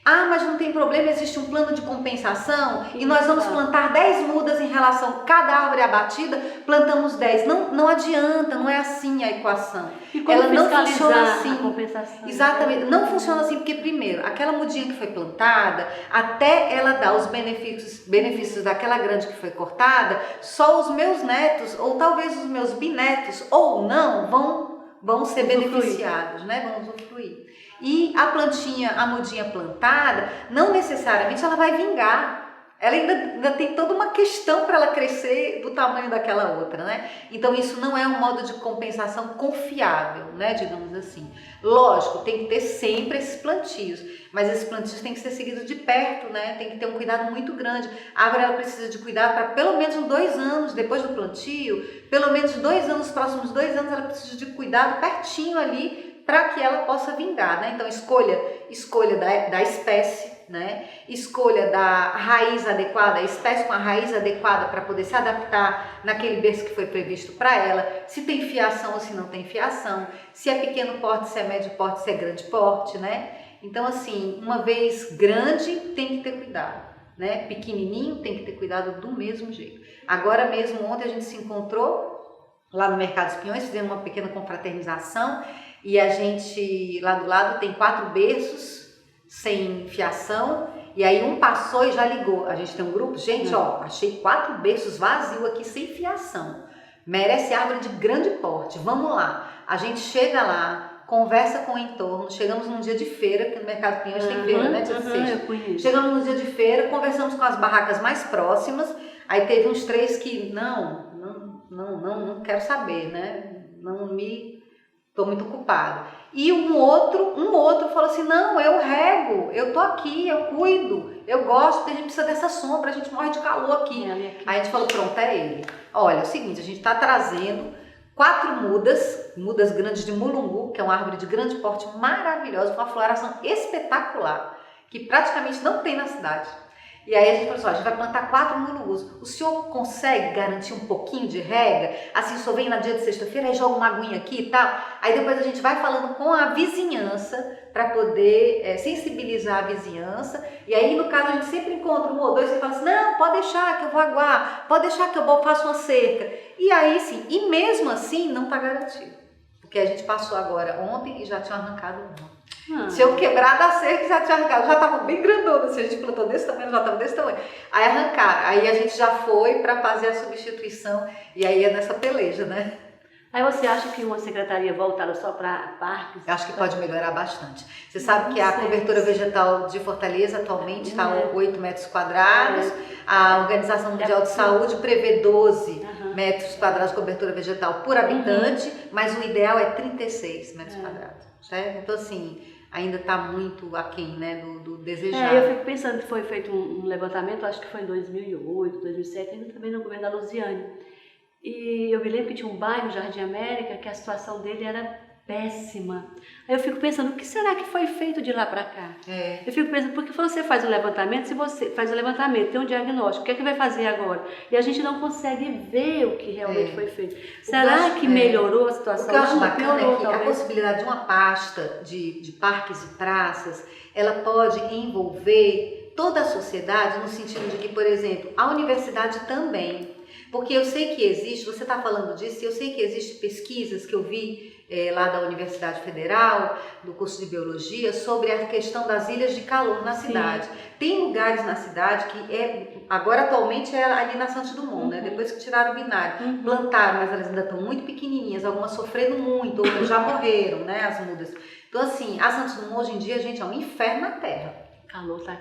Ah, mas não tem problema, existe um plano de compensação e nós vamos plantar 10 mudas em relação a cada árvore abatida, plantamos 10. Não adianta, não é assim a equação. E como ela não funciona assim. A compensação? Exatamente, não funciona assim porque primeiro, aquela mudinha que foi plantada, até ela dar os benefícios daquela grande que foi cortada, só os meus netos ou talvez os meus bisnetos ou não vão ser beneficiados, né? Vão usufruir. E a mudinha plantada, não necessariamente ela vai vingar. ela ainda tem toda uma questão para ela crescer do tamanho daquela outra, né? Então isso não é um modo de compensação confiável, né? Digamos assim. Lógico, tem que ter sempre esses plantios, mas esses plantios têm que ser seguidos de perto, né? Tem que ter um cuidado muito grande. A árvore ela precisa de cuidado para pelo menos 2 anos depois do plantio, pelo menos 2 anos, próximos 2 anos, ela precisa de cuidado pertinho ali para que ela possa vingar, né? Então escolha da espécie, né? Escolha da raiz adequada, a espécie com a raiz adequada para poder se adaptar naquele berço que foi previsto para ela, se tem fiação ou se não tem fiação, se é pequeno porte, se é médio porte, se é grande porte, né? Então assim, uma vez grande tem que ter cuidado, né? Pequenininho tem que ter cuidado do mesmo jeito. Agora mesmo, ontem a gente se encontrou lá no Mercado dos Pinhões, fizemos uma pequena confraternização e a gente, lá do lado, tem 4 berços sem fiação, e aí um passou e já ligou. A gente tem um grupo, gente, ó, achei 4 berços vazios aqui sem fiação. Merece árvore de grande porte, vamos lá. A gente chega lá, conversa com o entorno, chegamos num dia de feira, porque no Mercado Pinhões tem feira, né? Chegamos num dia de feira, conversamos com as barracas mais próximas, aí teve uns 3 que, não quero saber, né? Tô muito ocupado. E um outro falou assim, não, eu rego, eu tô aqui, eu cuido, eu gosto, a gente precisa dessa sombra, a gente morre de calor aqui. Aí a gente falou, pronto, é ele. Olha, é o seguinte, a gente tá trazendo 4 mudas grandes de mulungu, que é uma árvore de grande porte maravilhosa, com uma floração espetacular, que praticamente não tem na cidade. E aí a gente falou assim, ó, a gente vai plantar 4 mulungus. O senhor consegue garantir um pouquinho de rega? Assim, só vem na dia de sexta-feira, aí joga uma aguinha aqui e tal. Aí depois a gente vai falando com a vizinhança para poder sensibilizar a vizinhança. E aí, no caso, a gente sempre encontra 1 ou 2 que falam assim, não, pode deixar que eu vou aguar, pode deixar que eu faço uma cerca. E aí sim, e mesmo assim não está garantido. Porque a gente passou agora ontem e já tinha arrancado uma. Se eu quebrar da cerca, já tinha arrancado, já estava bem grandona, se a gente plantou desse tamanho, já estava desse tamanho. Aí arrancaram, aí a gente já foi para fazer a substituição e aí é nessa peleja, né? Aí você acha que uma secretaria voltada só para parques? Eu acho que pode melhorar bastante. Você sabe que a cobertura vegetal de Fortaleza atualmente está a 8 metros quadrados, a Organização Mundial de Saúde prevê 12 metros quadrados de cobertura vegetal por habitante, mas o ideal é 36 metros quadrados, certo? Então assim, ainda está muito aquém, né, do desejado. Eu fico pensando que foi feito um levantamento, acho que foi em 2008, 2007, ainda também no governo da Luziane. E eu me lembro que tinha um bairro, Jardim América, que a situação dele era péssima. Aí eu fico pensando, o que será que foi feito de lá para cá? Eu fico pensando, porque você faz um levantamento, se você faz o levantamento, tem um diagnóstico, o que é que vai fazer agora? E a gente não consegue ver o que realmente foi feito. Será que melhorou a situação? O que eu acho bacana é que a possibilidade de uma pasta de parques e praças, ela pode envolver toda a sociedade no sentido de que, por exemplo, a universidade também. Porque eu sei que existe, você está falando disso, eu sei que existem pesquisas que eu vi lá da Universidade Federal, do curso de Biologia, sobre a questão das ilhas de calor na cidade. Tem lugares na cidade que agora atualmente é ali na Santos Dumont, né? Depois que tiraram o binário, plantaram, mas elas ainda estão muito pequenininhas, algumas sofrendo muito, outras já morreram, né, as mudas. Então assim, a Santos Dumont hoje em dia, gente, é um inferno na terra.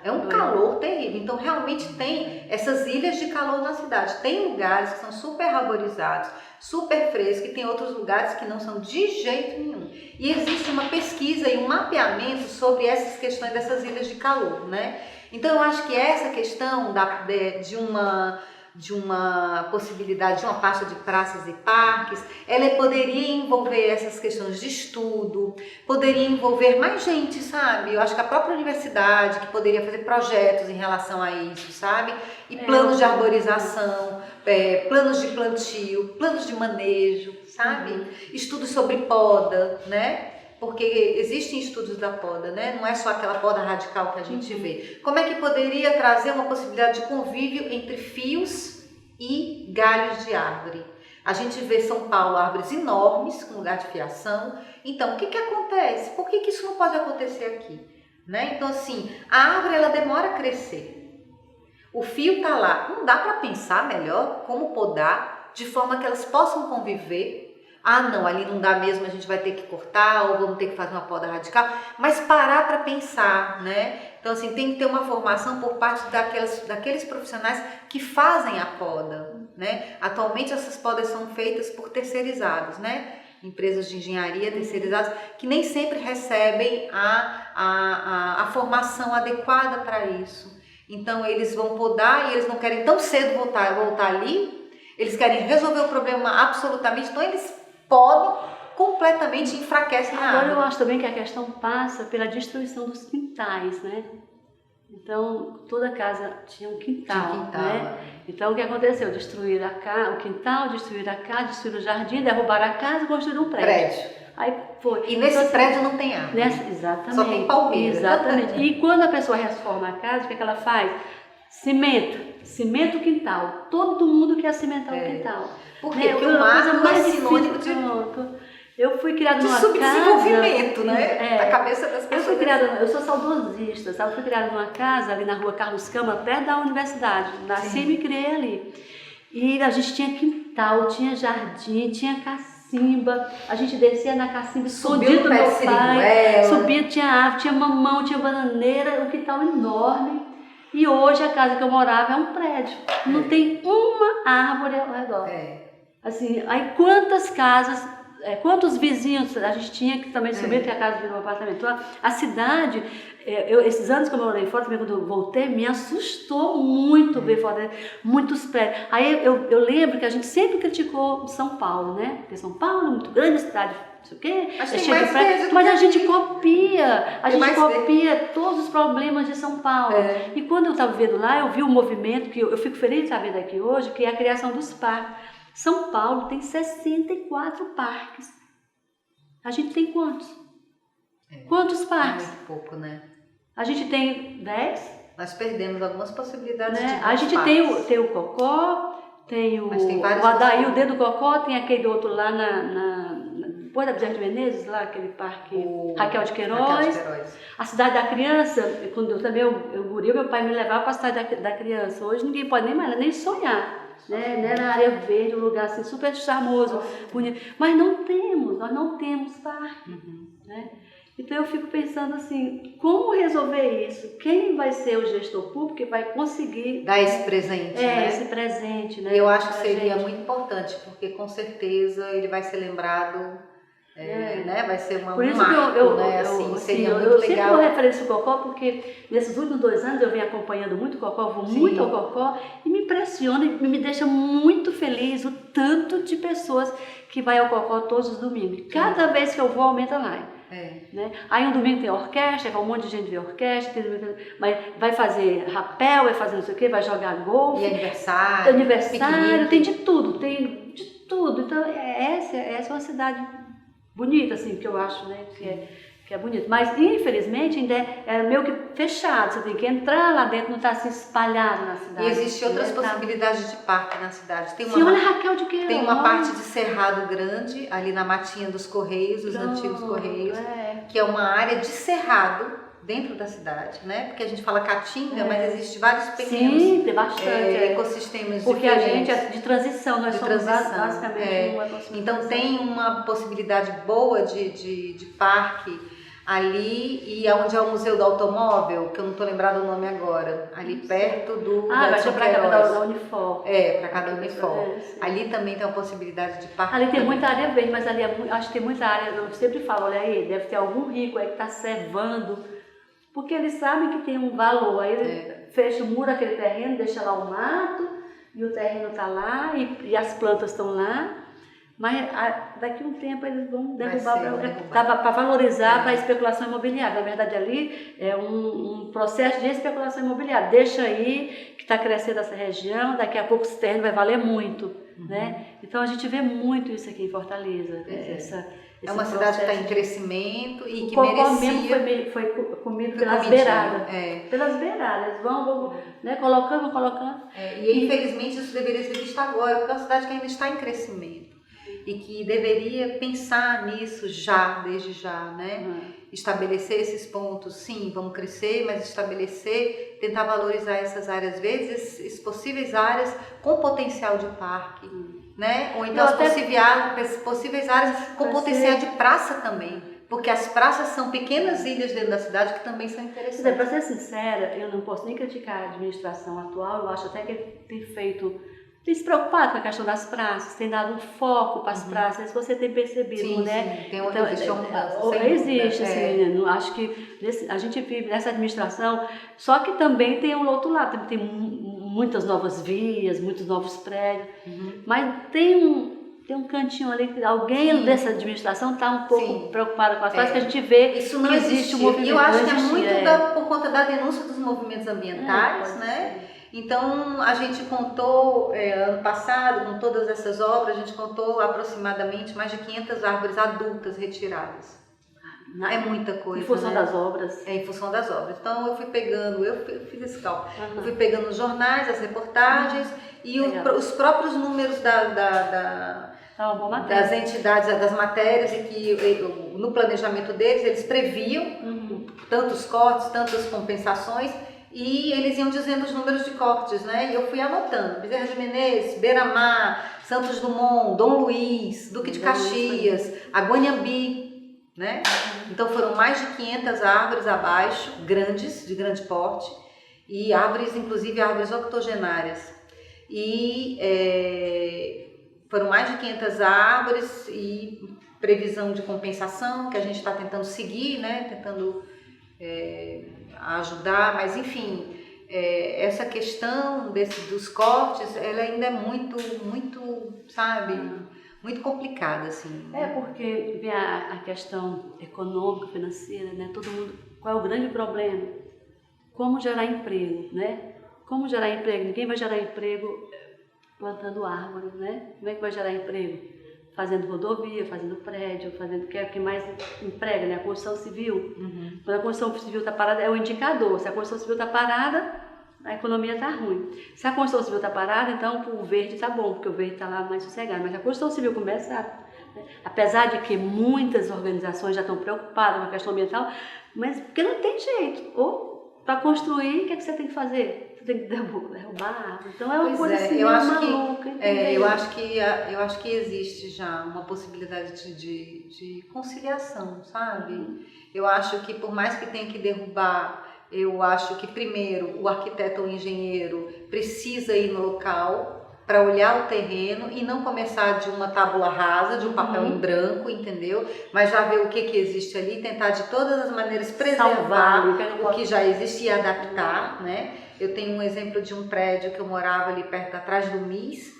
É um calor terrível, então realmente tem essas ilhas de calor na cidade. Tem lugares que são super arborizados, super frescos, e tem outros lugares que não são de jeito nenhum. E existe uma pesquisa e um mapeamento sobre essas questões dessas ilhas de calor, né? Então eu acho que essa questão de uma possibilidade de uma pasta de praças e parques, ela poderia envolver essas questões de estudo, poderia envolver mais gente, sabe? Eu acho que a própria universidade que poderia fazer projetos em relação a isso, sabe? E planos de arborização, planos de plantio, planos de manejo, sabe? Estudos sobre poda, né? Porque existem estudos da poda, né? Não é só aquela poda radical que a gente vê. Como é que poderia trazer uma possibilidade de convívio entre fios e galhos de árvore? A gente vê São Paulo árvores enormes, com lugar de fiação. Então, o que acontece? Por que isso não pode acontecer aqui? Né? Então, assim, a árvore ela demora a crescer. O fio está lá. Não dá para pensar melhor como podar de forma que elas possam conviver, ah não, ali não dá mesmo, a gente vai ter que cortar ou vamos ter que fazer uma poda radical, mas parar para pensar, né? Então assim, tem que ter uma formação por parte daqueles profissionais que fazem a poda, né? Atualmente essas podas são feitas por terceirizados, né? Empresas de engenharia terceirizadas que nem sempre recebem a formação adequada para isso. Então eles vão podar e eles não querem tão cedo voltar ali, eles querem resolver o problema absolutamente, então eles podam completamente, enfraquecem a Agora árvore. eu acho também que a questão passa pela destruição dos quintais, né? Então, toda casa tinha um quintal, né? Então, o que aconteceu? Destruíram o quintal, destruíram a casa, destruíram o jardim, derrubaram a casa e construíram um prédio. Aí foi. E nesse prédio não tem árvore. Exatamente. Só tem palmeira. Exatamente. E quando a pessoa reforma a casa, o que ela faz? Cimenta o quintal. Todo mundo quer cimentar o quintal. Por quê? Porque o mato é sinônimo de... Eu fui criada numa subdesenvolvimento, né? Da cabeça das pessoas. Eu sou saudosista, sabe? Eu fui criada numa casa ali na rua Carlos Câmara, perto da universidade. Nasci e me criei ali. E a gente tinha quintal, tinha jardim, tinha cacimba. A gente descia na cacimba, escondido do meu pai. Subia, tinha árvore, tinha mamão, tinha bananeira, um quintal enorme. E hoje a casa que eu morava é um prédio. Não tem uma árvore ao redor. Assim, aí quantas casas... quantos vizinhos a gente tinha que também subir, que a casa virou um apartamento. Então, a cidade, esses anos que eu morei fora, também quando eu voltei, me assustou muito ver fora, muitos prédios. Aí eu lembro que a gente sempre criticou São Paulo, né? Porque São Paulo é muito grande, cidade, não sei o quê, mas a gente copia todos os problemas de São Paulo. E quando eu estava vendo lá, eu vi o movimento, que eu fico feliz de estar vendo aqui hoje, que é a criação dos parques. São Paulo tem 64 parques. A gente tem quantos? Quantos parques? Muito pouco, né? A gente tem 10. Nós perdemos algumas possibilidades de A gente tem o Cocó, tem o Adail dentro do Cocó, tem aquele outro lá depois da Bezerra de Menezes, lá aquele parque Raquel de Queiroz. A Cidade da Criança, quando eu guri, meu pai me levava para a Cidade da Criança. Hoje ninguém pode nem sonhar. Né, na área verde, um lugar assim super charmoso, bonito, mas nós não temos parque, né? Então eu fico pensando assim, como resolver isso? Quem vai ser o gestor público que vai conseguir dar esse presente, né? Esse presente, né? Eu acho que seria muito importante, porque com certeza ele vai ser lembrado, né? Vai ser uma Por isso marco, que eu seria muito legal. Sempre vou referência ao Cocó, porque nesses últimos 2 anos eu venho acompanhando muito o Cocó, vou muito ao Cocó e me impressiona e me deixa muito feliz o tanto de pessoas que vai ao Cocó todos os domingos. Cada vez que eu vou, aumenta mais. Né? Aí um domingo tem orquestra, vai um monte de gente ver orquestra, mas vai fazer rapel, vai fazer não sei o quê, vai jogar golfe. E aniversário, tem de tudo, Então essa é uma cidade bonita, assim, que eu acho, né, que é bonito. Mas, infelizmente, ainda é meio que fechado. Você tem que entrar lá dentro, não está assim espalhado na cidade. E existem outras possibilidades de parque na cidade. Olha Raquel de Queiroz. Tem uma parte de cerrado grande, ali na matinha dos Correios, os antigos Correios, que é uma área de cerrado dentro da cidade, né? Porque a gente fala caatinga, mas existe vários pequenos tem bastante, ecossistemas porque diferentes. A gente é de transição, nós somos basicamente uma ecossistema. Então tem uma possibilidade boa de parque ali, e onde é o Museu do Automóvel, que eu não estou lembrado o nome agora, ali perto do vai ser para cá da Unifor. Para cá da Unifor. Ali também tem uma possibilidade de parque. Ali tem muita área verde, mas ali acho que tem muita área, eu sempre falo, olha aí, deve ter algum rico aí que está servando, porque eles sabem que tem um valor, aí ele fecha o muro, aquele terreno, deixa lá o mato, e o terreno está lá, e as plantas estão lá, mas daqui a um tempo eles vão derrubar para valorizar para a especulação imobiliária. Na verdade, ali é um processo de especulação imobiliária. Deixa aí que está crescendo essa região, daqui a pouco esse terreno vai valer muito. Né? Então a gente vê muito isso aqui em Fortaleza. É uma cidade que está em crescimento e que merecia... mesmo foi comido pelas beiradas. Pelas beiradas, vão né, colocando. E infelizmente isso deveria ser visto agora, porque é uma cidade que ainda está em crescimento. E que deveria pensar nisso desde já, né? Estabelecer esses pontos, sim, vamos crescer, mas estabelecer, tentar valorizar essas áreas, às vezes, essas possíveis áreas com potencial de parque. né? Ou então as possíveis áreas com potencial de praça também. Porque as praças são pequenas ilhas dentro da cidade que também são interessantes. Para ser sincera, eu não posso nem criticar a administração atual, eu acho até que tem se preocupado com a questão das praças, tem dado um foco para as praças, se você tem percebido, sim, né? Sim, tem uma mudança. Existe, assim, acho que a gente vive nessa administração, só que também tem um outro lado, tem muitas novas vias, muitos novos prédios, mas tem um cantinho ali que alguém dessa administração está um pouco preocupado com as coisas, que a gente vê isso não que existe um movimento. E eu acho que é muito por conta da denúncia dos movimentos ambientais, né? Então, a gente contou, ano passado, com todas essas obras, a gente contou aproximadamente mais de 500 árvores adultas retiradas. É muita coisa, em função, né? das obras. Em função das obras. Então, eu fiz esse cálculo. Eu fui pegando os jornais, as reportagens e os próprios números das entidades, das matérias, e que no planejamento deles, eles previam tantos cortes, tantas compensações, e eles iam dizendo os números de cortes, né? E eu fui anotando: Bezerra de Menezes, Beira-Mar, Santos Dumont, Dom Luiz, Duque de Caxias, Aguanhambi, né? Então foram mais de 500 árvores abaixo, grandes, de grande porte, e árvores, inclusive árvores octogenárias. E foram mais de 500 árvores e previsão de compensação, que a gente está tentando seguir, né? Tentando ajudar, mas enfim, essa questão dos cortes, ela ainda é muito, sabe, muito complicada, assim. Porque vem a questão econômica, financeira, né? Todo mundo, qual é o grande problema? Como gerar emprego, né? Como gerar emprego? Ninguém vai gerar emprego plantando árvores, né? Como é que vai gerar emprego? Fazendo rodovia, fazendo prédio, fazendo que é o que mais emprega, né? A construção civil. Quando a construção civil está parada, é o indicador. Se a construção civil está parada, a economia está ruim. Se a construção civil está parada, então o verde está bom, porque o verde está lá mais sossegado. Mas a construção civil começa, né? Apesar de que muitas organizações já estão preocupadas com a questão ambiental, mas porque não tem jeito. Ou para construir, o que você tem que fazer? Você tem que derrubar. Então é uma coisa assim, maluca. Eu acho que existe já uma possibilidade de conciliação, sabe? Eu acho que por mais que tenha que derrubar, eu acho que primeiro o arquiteto ou o engenheiro precisa ir no local para olhar o terreno e não começar de uma tábula rasa, de um papel em branco, entendeu? Mas já ver o que existe ali, tentar de todas as maneiras preservar o que já existe e adaptar, né? Eu tenho um exemplo de um prédio que eu morava ali perto, atrás do MIS,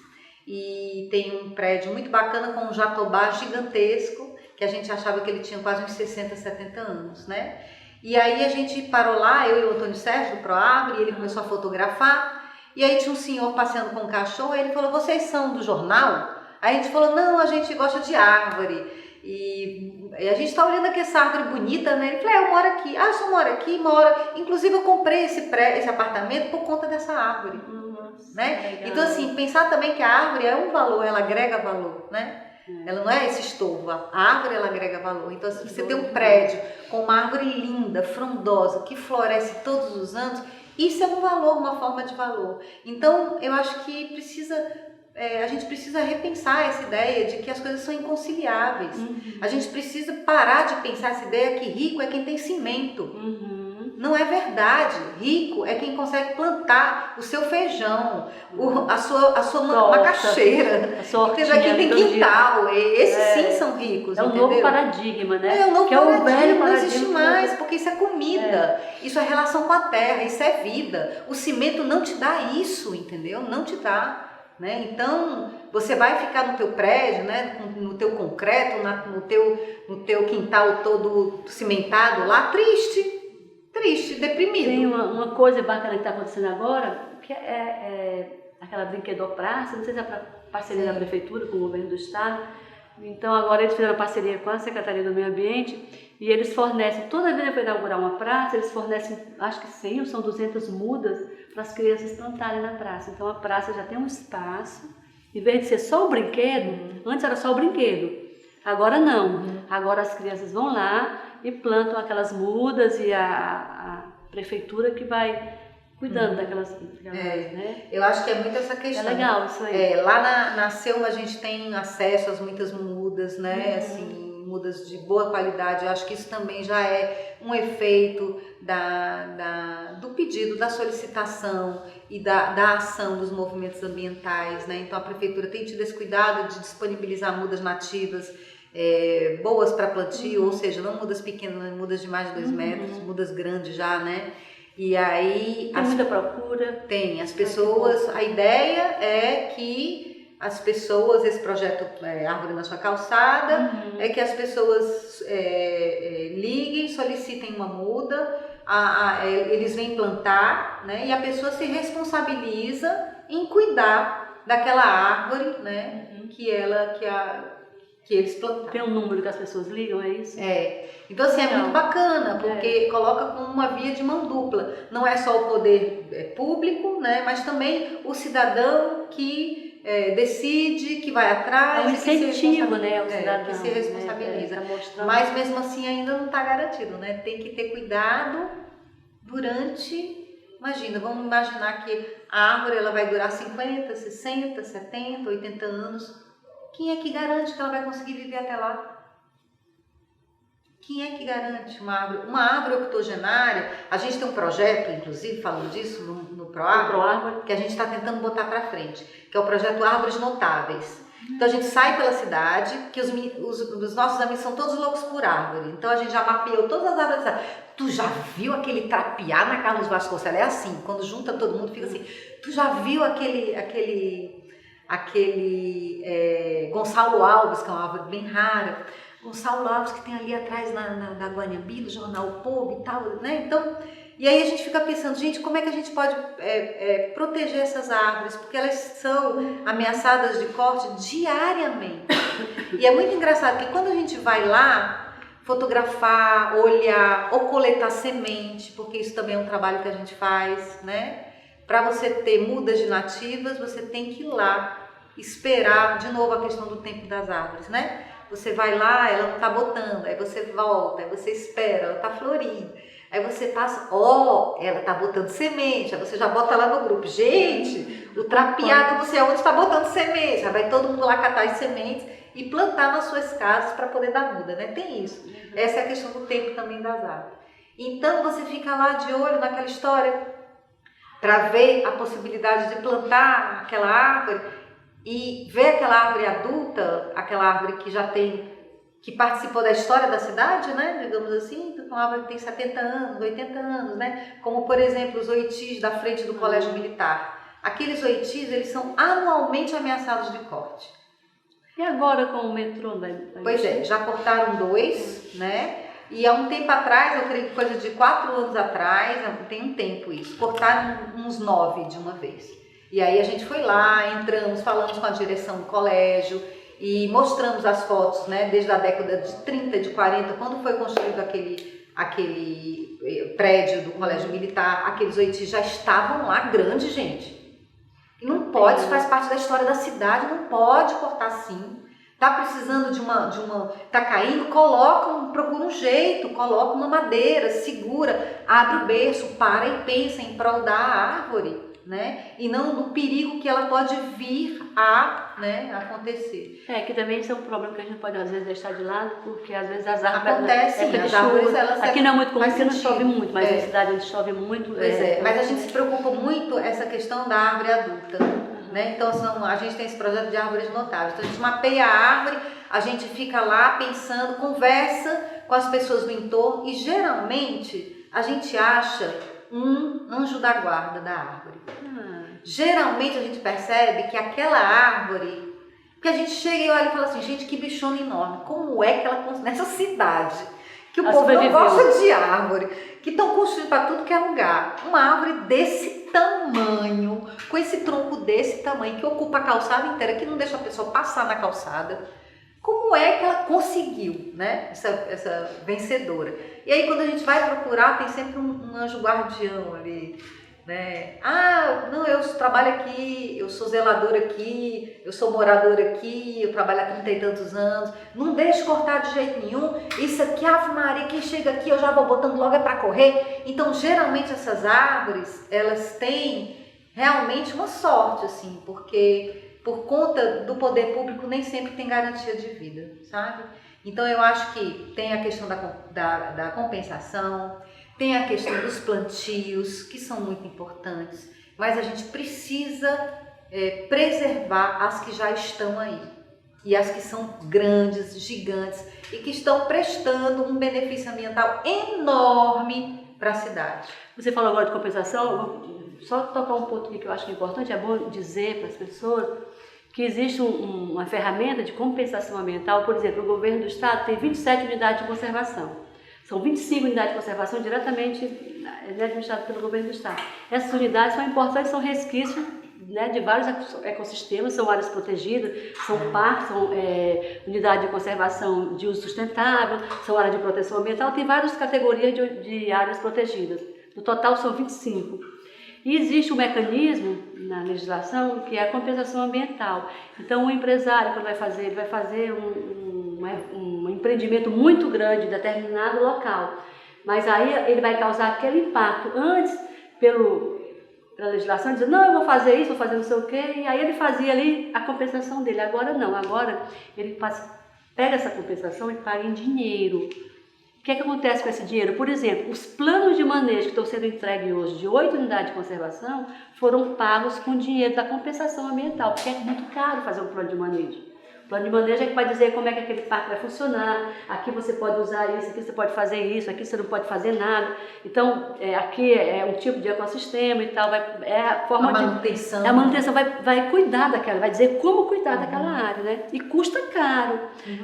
e tem um prédio muito bacana com um jatobá gigantesco, que a gente achava que ele tinha quase uns 60, 70 anos, né? E aí a gente parou lá, eu e o Antônio Sérgio, do Proagro, e ele começou a fotografar, e aí tinha um senhor passeando com um cachorro, e ele falou: vocês são do jornal? Aí a gente falou: não, a gente gosta de árvore. E a gente está olhando aqui essa árvore bonita, né? Ele falou: eu moro aqui. Ah, eu só moro aqui, inclusive eu comprei esse apartamento por conta dessa árvore, né? Então assim, pensar também que a árvore é um valor, ela agrega valor, né? Ela não é esse estorvo, a árvore ela agrega valor. Então assim, você tem um prédio com uma árvore linda, frondosa, que floresce todos os anos, isso é um valor, uma forma de valor. Então eu acho que a gente precisa repensar essa ideia de que as coisas são inconciliáveis. A gente precisa parar de pensar essa ideia que rico é quem tem cimento. Não é verdade. Rico é quem consegue plantar o seu feijão, a sua macaxeira, entendeu? Quem tem quintal. Esses sim são ricos. É um entendeu? novo paradigma, né? É um novo paradigma, velho não existe mais, porque isso é comida, isso é relação com a terra, isso é vida. O cimento não te dá isso, entendeu? Não te dá. Né? Então, você vai ficar no teu prédio, né? No teu concreto, no teu quintal todo cimentado lá, triste, deprimido. Tem uma coisa bacana que está acontecendo agora, que é aquela brinquedopraça, não sei se é para parceria da prefeitura com o governo do estado. Então agora eles fizeram parceria com a Secretaria do Meio Ambiente e eles fornecem, toda vez que vai inaugurar uma praça, eles fornecem, acho que 100 ou são 200 mudas para as crianças plantarem na praça. Então a praça já tem um espaço, em vez de ser só o brinquedo, antes era só o brinquedo, agora não. Agora as crianças vão lá e plantam aquelas mudas e a prefeitura que vai cuidando daquelas, né? Eu acho que é muito essa questão. É legal isso aí. Lá na Selma a gente tem acesso às muitas mudas, né? Assim, mudas de boa qualidade. Eu acho que isso também já é um efeito do pedido, da solicitação e da ação dos movimentos ambientais, né? Então a prefeitura tem tido esse cuidado de disponibilizar mudas nativas boas para plantio, ou seja, não mudas pequenas, mudas de mais de 2 metros, mudas grandes já, né? E aí tem muita procura. Tem, as pessoas, a ideia é que as pessoas, esse projeto Árvore na Sua Calçada, é que as pessoas liguem, solicitem uma muda, eles vêm plantar, né? E a pessoa se responsabiliza em cuidar daquela árvore, né? Que eles plantaram. Tem um número que as pessoas ligam, é isso? Então assim, é muito bacana, porque coloca como uma via de mão dupla. Não é só o poder público, né, mas também o cidadão que decide, que vai atrás. É um incentivo, né, o cidadão. Que se responsabiliza. Tá mas mesmo assim ainda não está garantido, né? Tem que ter cuidado durante... Imagina, vamos imaginar que a árvore ela vai durar 50, 60, 70, 80 anos. Quem é que garante que ela vai conseguir viver até lá? Quem é que garante uma árvore? Uma árvore octogenária, a gente tem um projeto, inclusive, falando disso no ProArvore, que a gente está tentando botar para frente, que é o projeto Árvores Notáveis. Então a gente sai pela cidade, que os nossos amigos são todos loucos por árvore. Então a gente já mapeou todas as árvores da cidade. Tu já viu aquele trapiá na Carlos Vasconcelos? É assim, quando junta todo mundo fica assim. Tu já viu aquele Gonçalo Alves, que é uma árvore bem rara, Gonçalo Alves que tem ali atrás da Guanhambi, do jornal O Povo e tal, né? Então, e aí a gente fica pensando, gente, como é que a gente pode proteger essas árvores? Porque elas são ameaçadas de corte diariamente. E é muito engraçado que quando a gente vai lá fotografar, olhar ou coletar semente, porque isso também é um trabalho que a gente faz, né? Para você ter mudas de nativas, você tem que ir lá esperar, de novo a questão do tempo das árvores, né? Você vai lá, ela não está botando, aí você volta, aí você espera, ela está florindo, aí você passa, ela está botando semente, aí você já bota lá no grupo, gente, o trapeado não sei aonde está botando semente, aí vai todo mundo lá catar as sementes e plantar nas suas casas para poder dar muda, né? Tem isso, essa é a questão do tempo também das árvores. Então você fica lá de olho naquela história para ver a possibilidade de plantar aquela árvore e ver aquela árvore adulta, aquela árvore que participou da história da cidade, né, digamos assim, uma árvore que tem 70 anos, 80 anos, né, como por exemplo os oitis da frente do Colégio Militar. Aqueles oitis, eles são anualmente ameaçados de corte. E agora com o metrô? Pois já cortaram 2, né, e há um tempo atrás, eu creio que coisa de 4 anos atrás, tem um tempo isso, cortaram uns 9 de uma vez. E aí a gente foi lá, entramos, falamos com a direção do colégio e mostramos as fotos, né, desde a década de 30, de 40, quando foi construído aquele prédio do Colégio Militar, aqueles oitis já estavam lá grandes, gente. E não pode, isso faz parte da história da cidade, não pode cortar assim. Tá precisando tá caindo, procura um jeito, coloca uma madeira, segura, abre o berço, para e pensa em prol da árvore. Né? E não do perigo que ela pode vir a acontecer. Que também isso é um problema que a gente pode às vezes deixar de lado, porque às vezes as árvores... Acontece, as árvores, elas aqui não é muito comum porque não chove muito, mas na cidade onde chove muito... Mas a gente se preocupa muito essa questão da árvore adulta, né? Então a gente tem esse projeto de árvores notáveis, então a gente mapeia a árvore, a gente fica lá pensando, conversa com as pessoas do entorno e geralmente a gente acha um anjo da guarda da árvore. Geralmente a gente percebe que aquela árvore, que a gente chega e olha e fala assim, gente, que bichona enorme, como é que ela nessa cidade, que o povo não gosta de árvore, que estão construindo para tudo que é lugar, uma árvore desse tamanho, com esse tronco desse tamanho, que ocupa a calçada inteira, que não deixa a pessoa passar na calçada. Como é que ela conseguiu, né, essa vencedora? E aí quando a gente vai procurar, tem sempre um anjo guardião ali, né? Ah, não, eu trabalho aqui, eu sou zeladora aqui, eu sou moradora aqui, eu trabalho há 30 e tantos anos, não deixe cortar de jeito nenhum, isso aqui, Ave Maria, quem chega aqui eu já vou botando logo é para correr. Então, geralmente essas árvores, elas têm realmente uma sorte, assim, porque por conta do poder público nem sempre tem garantia de vida, sabe? Então, eu acho que tem a questão da compensação, tem a questão dos plantios, que são muito importantes, mas a gente precisa preservar as que já estão aí. E as que são grandes, gigantes e que estão prestando um benefício ambiental enorme para a cidade. Você falou agora de compensação, vou só tocar um ponto aqui que eu acho importante, é bom dizer para as pessoas que existe uma ferramenta de compensação ambiental. Por exemplo, o governo do estado tem 27 unidades de conservação. São 25 unidades de conservação diretamente administradas pelo governo do estado. Essas unidades são importantes, são resquícios, né, de vários ecossistemas, são áreas protegidas, são parques, são unidades de conservação de uso sustentável, são áreas de proteção ambiental, tem várias categorias de áreas protegidas. No total são 25. E existe um mecanismo na legislação que é a compensação ambiental. Então o empresário, quando vai fazer, ele vai fazer um empreendimento muito grande em determinado local, mas aí ele vai causar aquele impacto antes pela legislação, dizendo, não, eu vou fazer isso, vou fazer não sei o quê, e aí ele fazia ali a compensação dele. Agora não, agora ele pega essa compensação e paga em dinheiro. O que acontece com esse dinheiro? Por exemplo, os planos de manejo que estão sendo entregues hoje de 8 unidades de conservação foram pagos com dinheiro da compensação ambiental, porque é muito caro fazer um plano de manejo. O plano de manejo é que vai dizer como é que aquele parque vai funcionar, aqui você pode usar isso, aqui você pode fazer isso, aqui você não pode fazer nada. Então, aqui é um tipo de ecossistema e tal, é a forma a manutenção. A manutenção vai cuidar daquela, vai dizer como cuidar daquela área, né? E custa caro.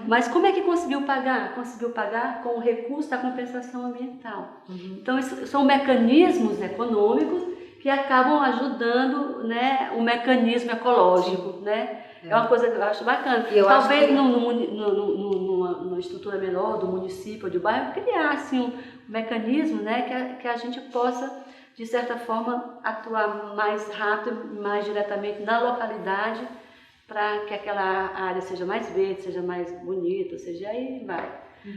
Mas como é que conseguiu pagar? Conseguiu pagar com o recurso da compensação ambiental. Então, isso são mecanismos econômicos que acabam ajudando, né, o mecanismo ecológico, né? É uma coisa que eu acho bacana. Talvez numa estrutura menor do município ou do bairro, criasse um mecanismo, né, que a gente possa, de certa forma, atuar mais rápido, mais diretamente na localidade, para que aquela área seja mais verde, seja mais bonita, seja aí vai.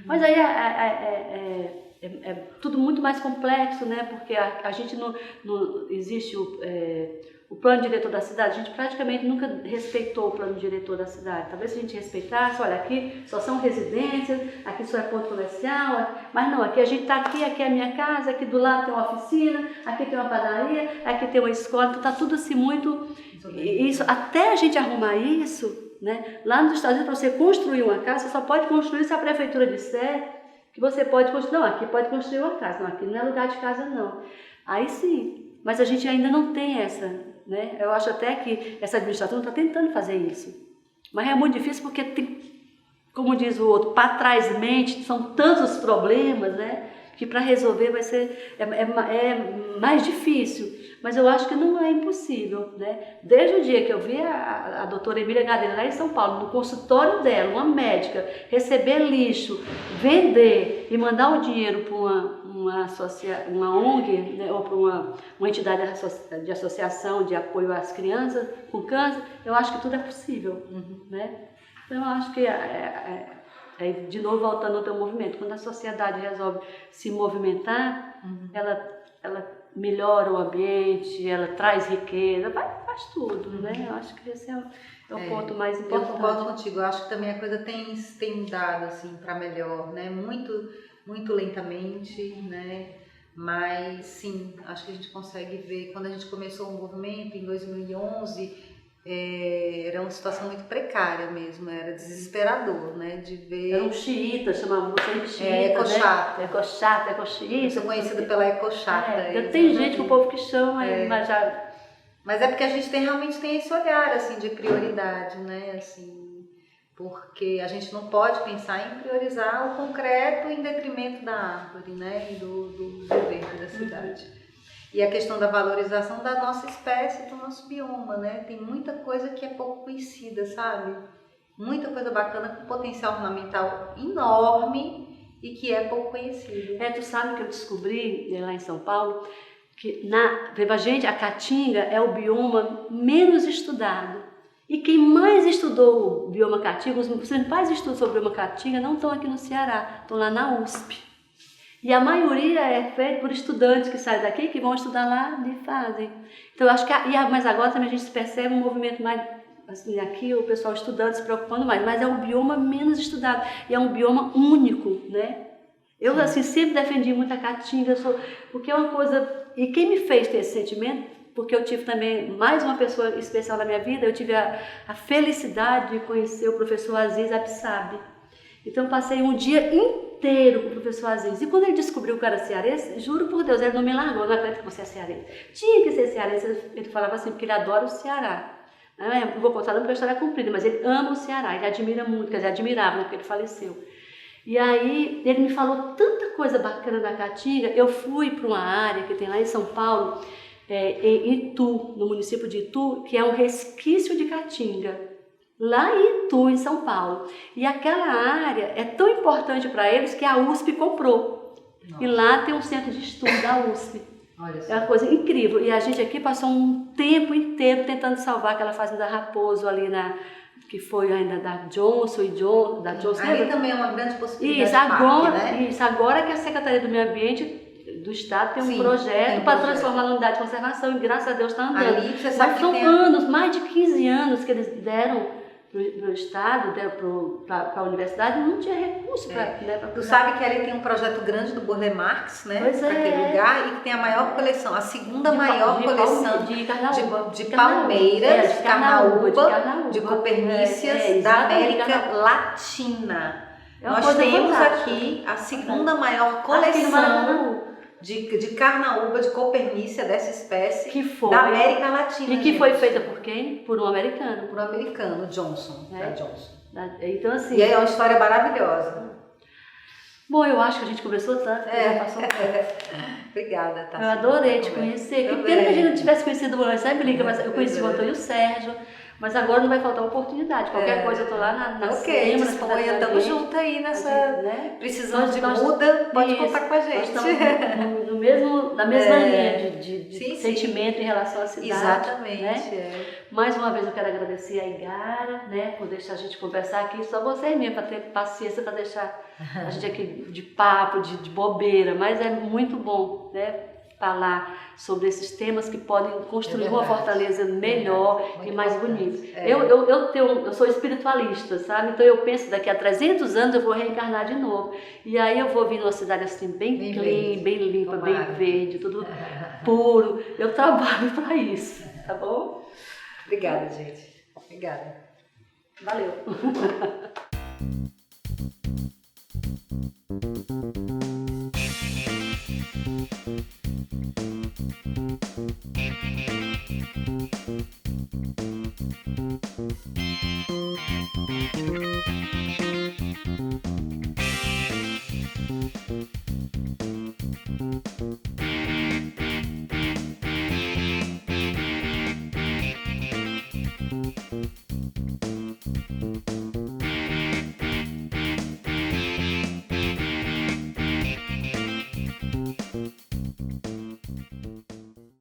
Mas aí é tudo muito mais complexo, né? Porque a gente não existe o plano diretor da cidade, a gente praticamente nunca respeitou o plano diretor da cidade. Talvez se a gente respeitasse, olha, aqui só são residências, aqui só é ponto comercial, mas não, aqui a gente está aqui é a minha casa, aqui do lado tem uma oficina, aqui tem uma padaria, aqui tem uma escola, então está tudo assim muito... Isso, até a gente arrumar isso, né? Lá nos Estados Unidos, para você construir uma casa, você só pode construir se a prefeitura disser que você pode construir. Não, aqui pode construir uma casa, não, aqui não é lugar de casa não. Aí sim, mas a gente ainda não tem essa, né? Eu acho até que essa administração está tentando fazer isso. Mas é muito difícil porque tem, como diz o outro, para trás mente, são tantos problemas, né? Que para resolver vai ser mais difícil. Mas eu acho que não é impossível, né? Desde o dia que eu vi a doutora Emília Gadelha lá em São Paulo, no consultório dela, uma médica, receber lixo, vender e mandar o dinheiro para uma ONG, né, ou para uma entidade de associação de apoio às crianças com câncer, eu acho que tudo é possível, né? Então eu acho que de novo voltando ao teu movimento, quando a sociedade resolve se movimentar, ela melhora o ambiente, ela traz riqueza, faz tudo, né? Eu acho que esse é o ponto mais importante. Eu concordo contigo, eu acho que também a coisa tem mudado assim para melhor, né? Muito lentamente, né? Mas sim, acho que a gente consegue ver, quando a gente começou o movimento em 2011, era uma situação muito precária mesmo, era desesperador, né, de ver... Era um xiita, chamavam você de xiita, ecochata. Né? Ecoxiita. Eu sou conhecida pela ecochata. Tem gente que o povo que chama, mas já... Mas é porque a gente realmente tem esse olhar, assim, de prioridade, né, assim, porque a gente não pode pensar em priorizar o concreto em detrimento da árvore, né, e do verde da cidade. E a questão da valorização da nossa espécie, do nosso bioma, né? Tem muita coisa que é pouco conhecida, sabe? Muita coisa bacana com potencial ornamental enorme e que é pouco conhecida. Tu sabe que eu descobri lá em São Paulo Pra gente, a Caatinga é o bioma menos estudado. E quem mais estudou o bioma Caatinga, os principais estudos sobre o bioma Caatinga não estão aqui no Ceará, estão lá na USP. E a maioria é feita por estudantes que saem daqui, que vão estudar lá e fazem. Então, eu acho que, mas agora também a gente percebe um movimento mais, assim, aqui o pessoal estudando se preocupando mais, mas é o bioma menos estudado, e é um bioma único, né? Eu, assim, sempre defendi muito a Caatinga, porque é uma coisa... E quem me fez ter esse sentimento, porque eu tive também mais uma pessoa especial na minha vida, eu tive a felicidade de conhecer o professor Aziz Absabi. Então, eu passei um dia inteiro com o professor Aziz. E quando ele descobriu que eu era cearense, juro por Deus, ele não me largou, não acredito que você é cearense. Tinha que ser cearense, ele falava assim, porque ele adora o Ceará. Não vou contar não porque a história é comprida, mas ele ama o Ceará, ele admira muito, quer dizer, admirava, né, porque ele faleceu. E aí, ele me falou tanta coisa bacana da Caatinga. Eu fui para uma área que tem lá em São Paulo, em Itu, no município de Itu, que é um resquício de Caatinga. Lá em Itu, em São Paulo. E aquela área é tão importante para eles que a USP comprou. Nossa. E lá tem um centro de estudo da USP. É uma coisa incrível. E a gente aqui passou um tempo inteiro tentando salvar aquela fazenda Raposo ali que foi ainda da Johnson e Johnson. Ali também é uma grande possibilidade. Isso, agora, né? Agora que a Secretaria do Meio Ambiente do Estado tem um projeto para transformar a unidade de conservação e graças a Deus está andando. Ali, você sabe são anos, mais de 15 anos que eles deram para o Estado, para a universidade, não tinha recurso para... Tu sabe que ali tem um projeto grande do Burle Marx, né? Para aquele lugar, e que tem a maior coleção, a segunda maior coleção de palmeiras, de carnaúba, de coperníceas da América Latina. Nós temos aqui a segunda maior coleção de carnaúba, de copernícia dessa espécie da América Latina. E que foi feita por quem? Por um americano. Por um americano, Johnson. Da Johnson. Então, assim... E é uma história maravilhosa. Bom, eu acho que a gente conversou tanto, já passou um tempo. Obrigada, tá? Eu adorei te conhecer. Que pena que a gente não tivesse conhecido o Antônio, sabe, Lica? Mas eu conheci o Antônio e o Sérgio. Mas agora não vai faltar oportunidade. Qualquer coisa eu tô lá na disponha, estamos juntos aí nessa... né? Precisando de muda, pode contar com a gente. Nós estamos na mesma linha de sentimento em relação à cidade. Exatamente. Né? Mais uma vez eu quero agradecer a Igara, né, por deixar a gente conversar aqui. Só vocês mesmo, para ter paciência, para deixar a gente aqui de papo, de bobeira. Mas é muito bom, né? Falar sobre esses temas que podem construir uma fortaleza melhor e mais bonita. Eu sou espiritualista, sabe? Então eu penso daqui a 300 anos eu vou reencarnar de novo. E aí eu vou vir numa cidade assim bem clean, bem limpa, bem verde, tudo puro. Eu trabalho para isso, tá bom? Obrigada, gente. Obrigada. Valeu.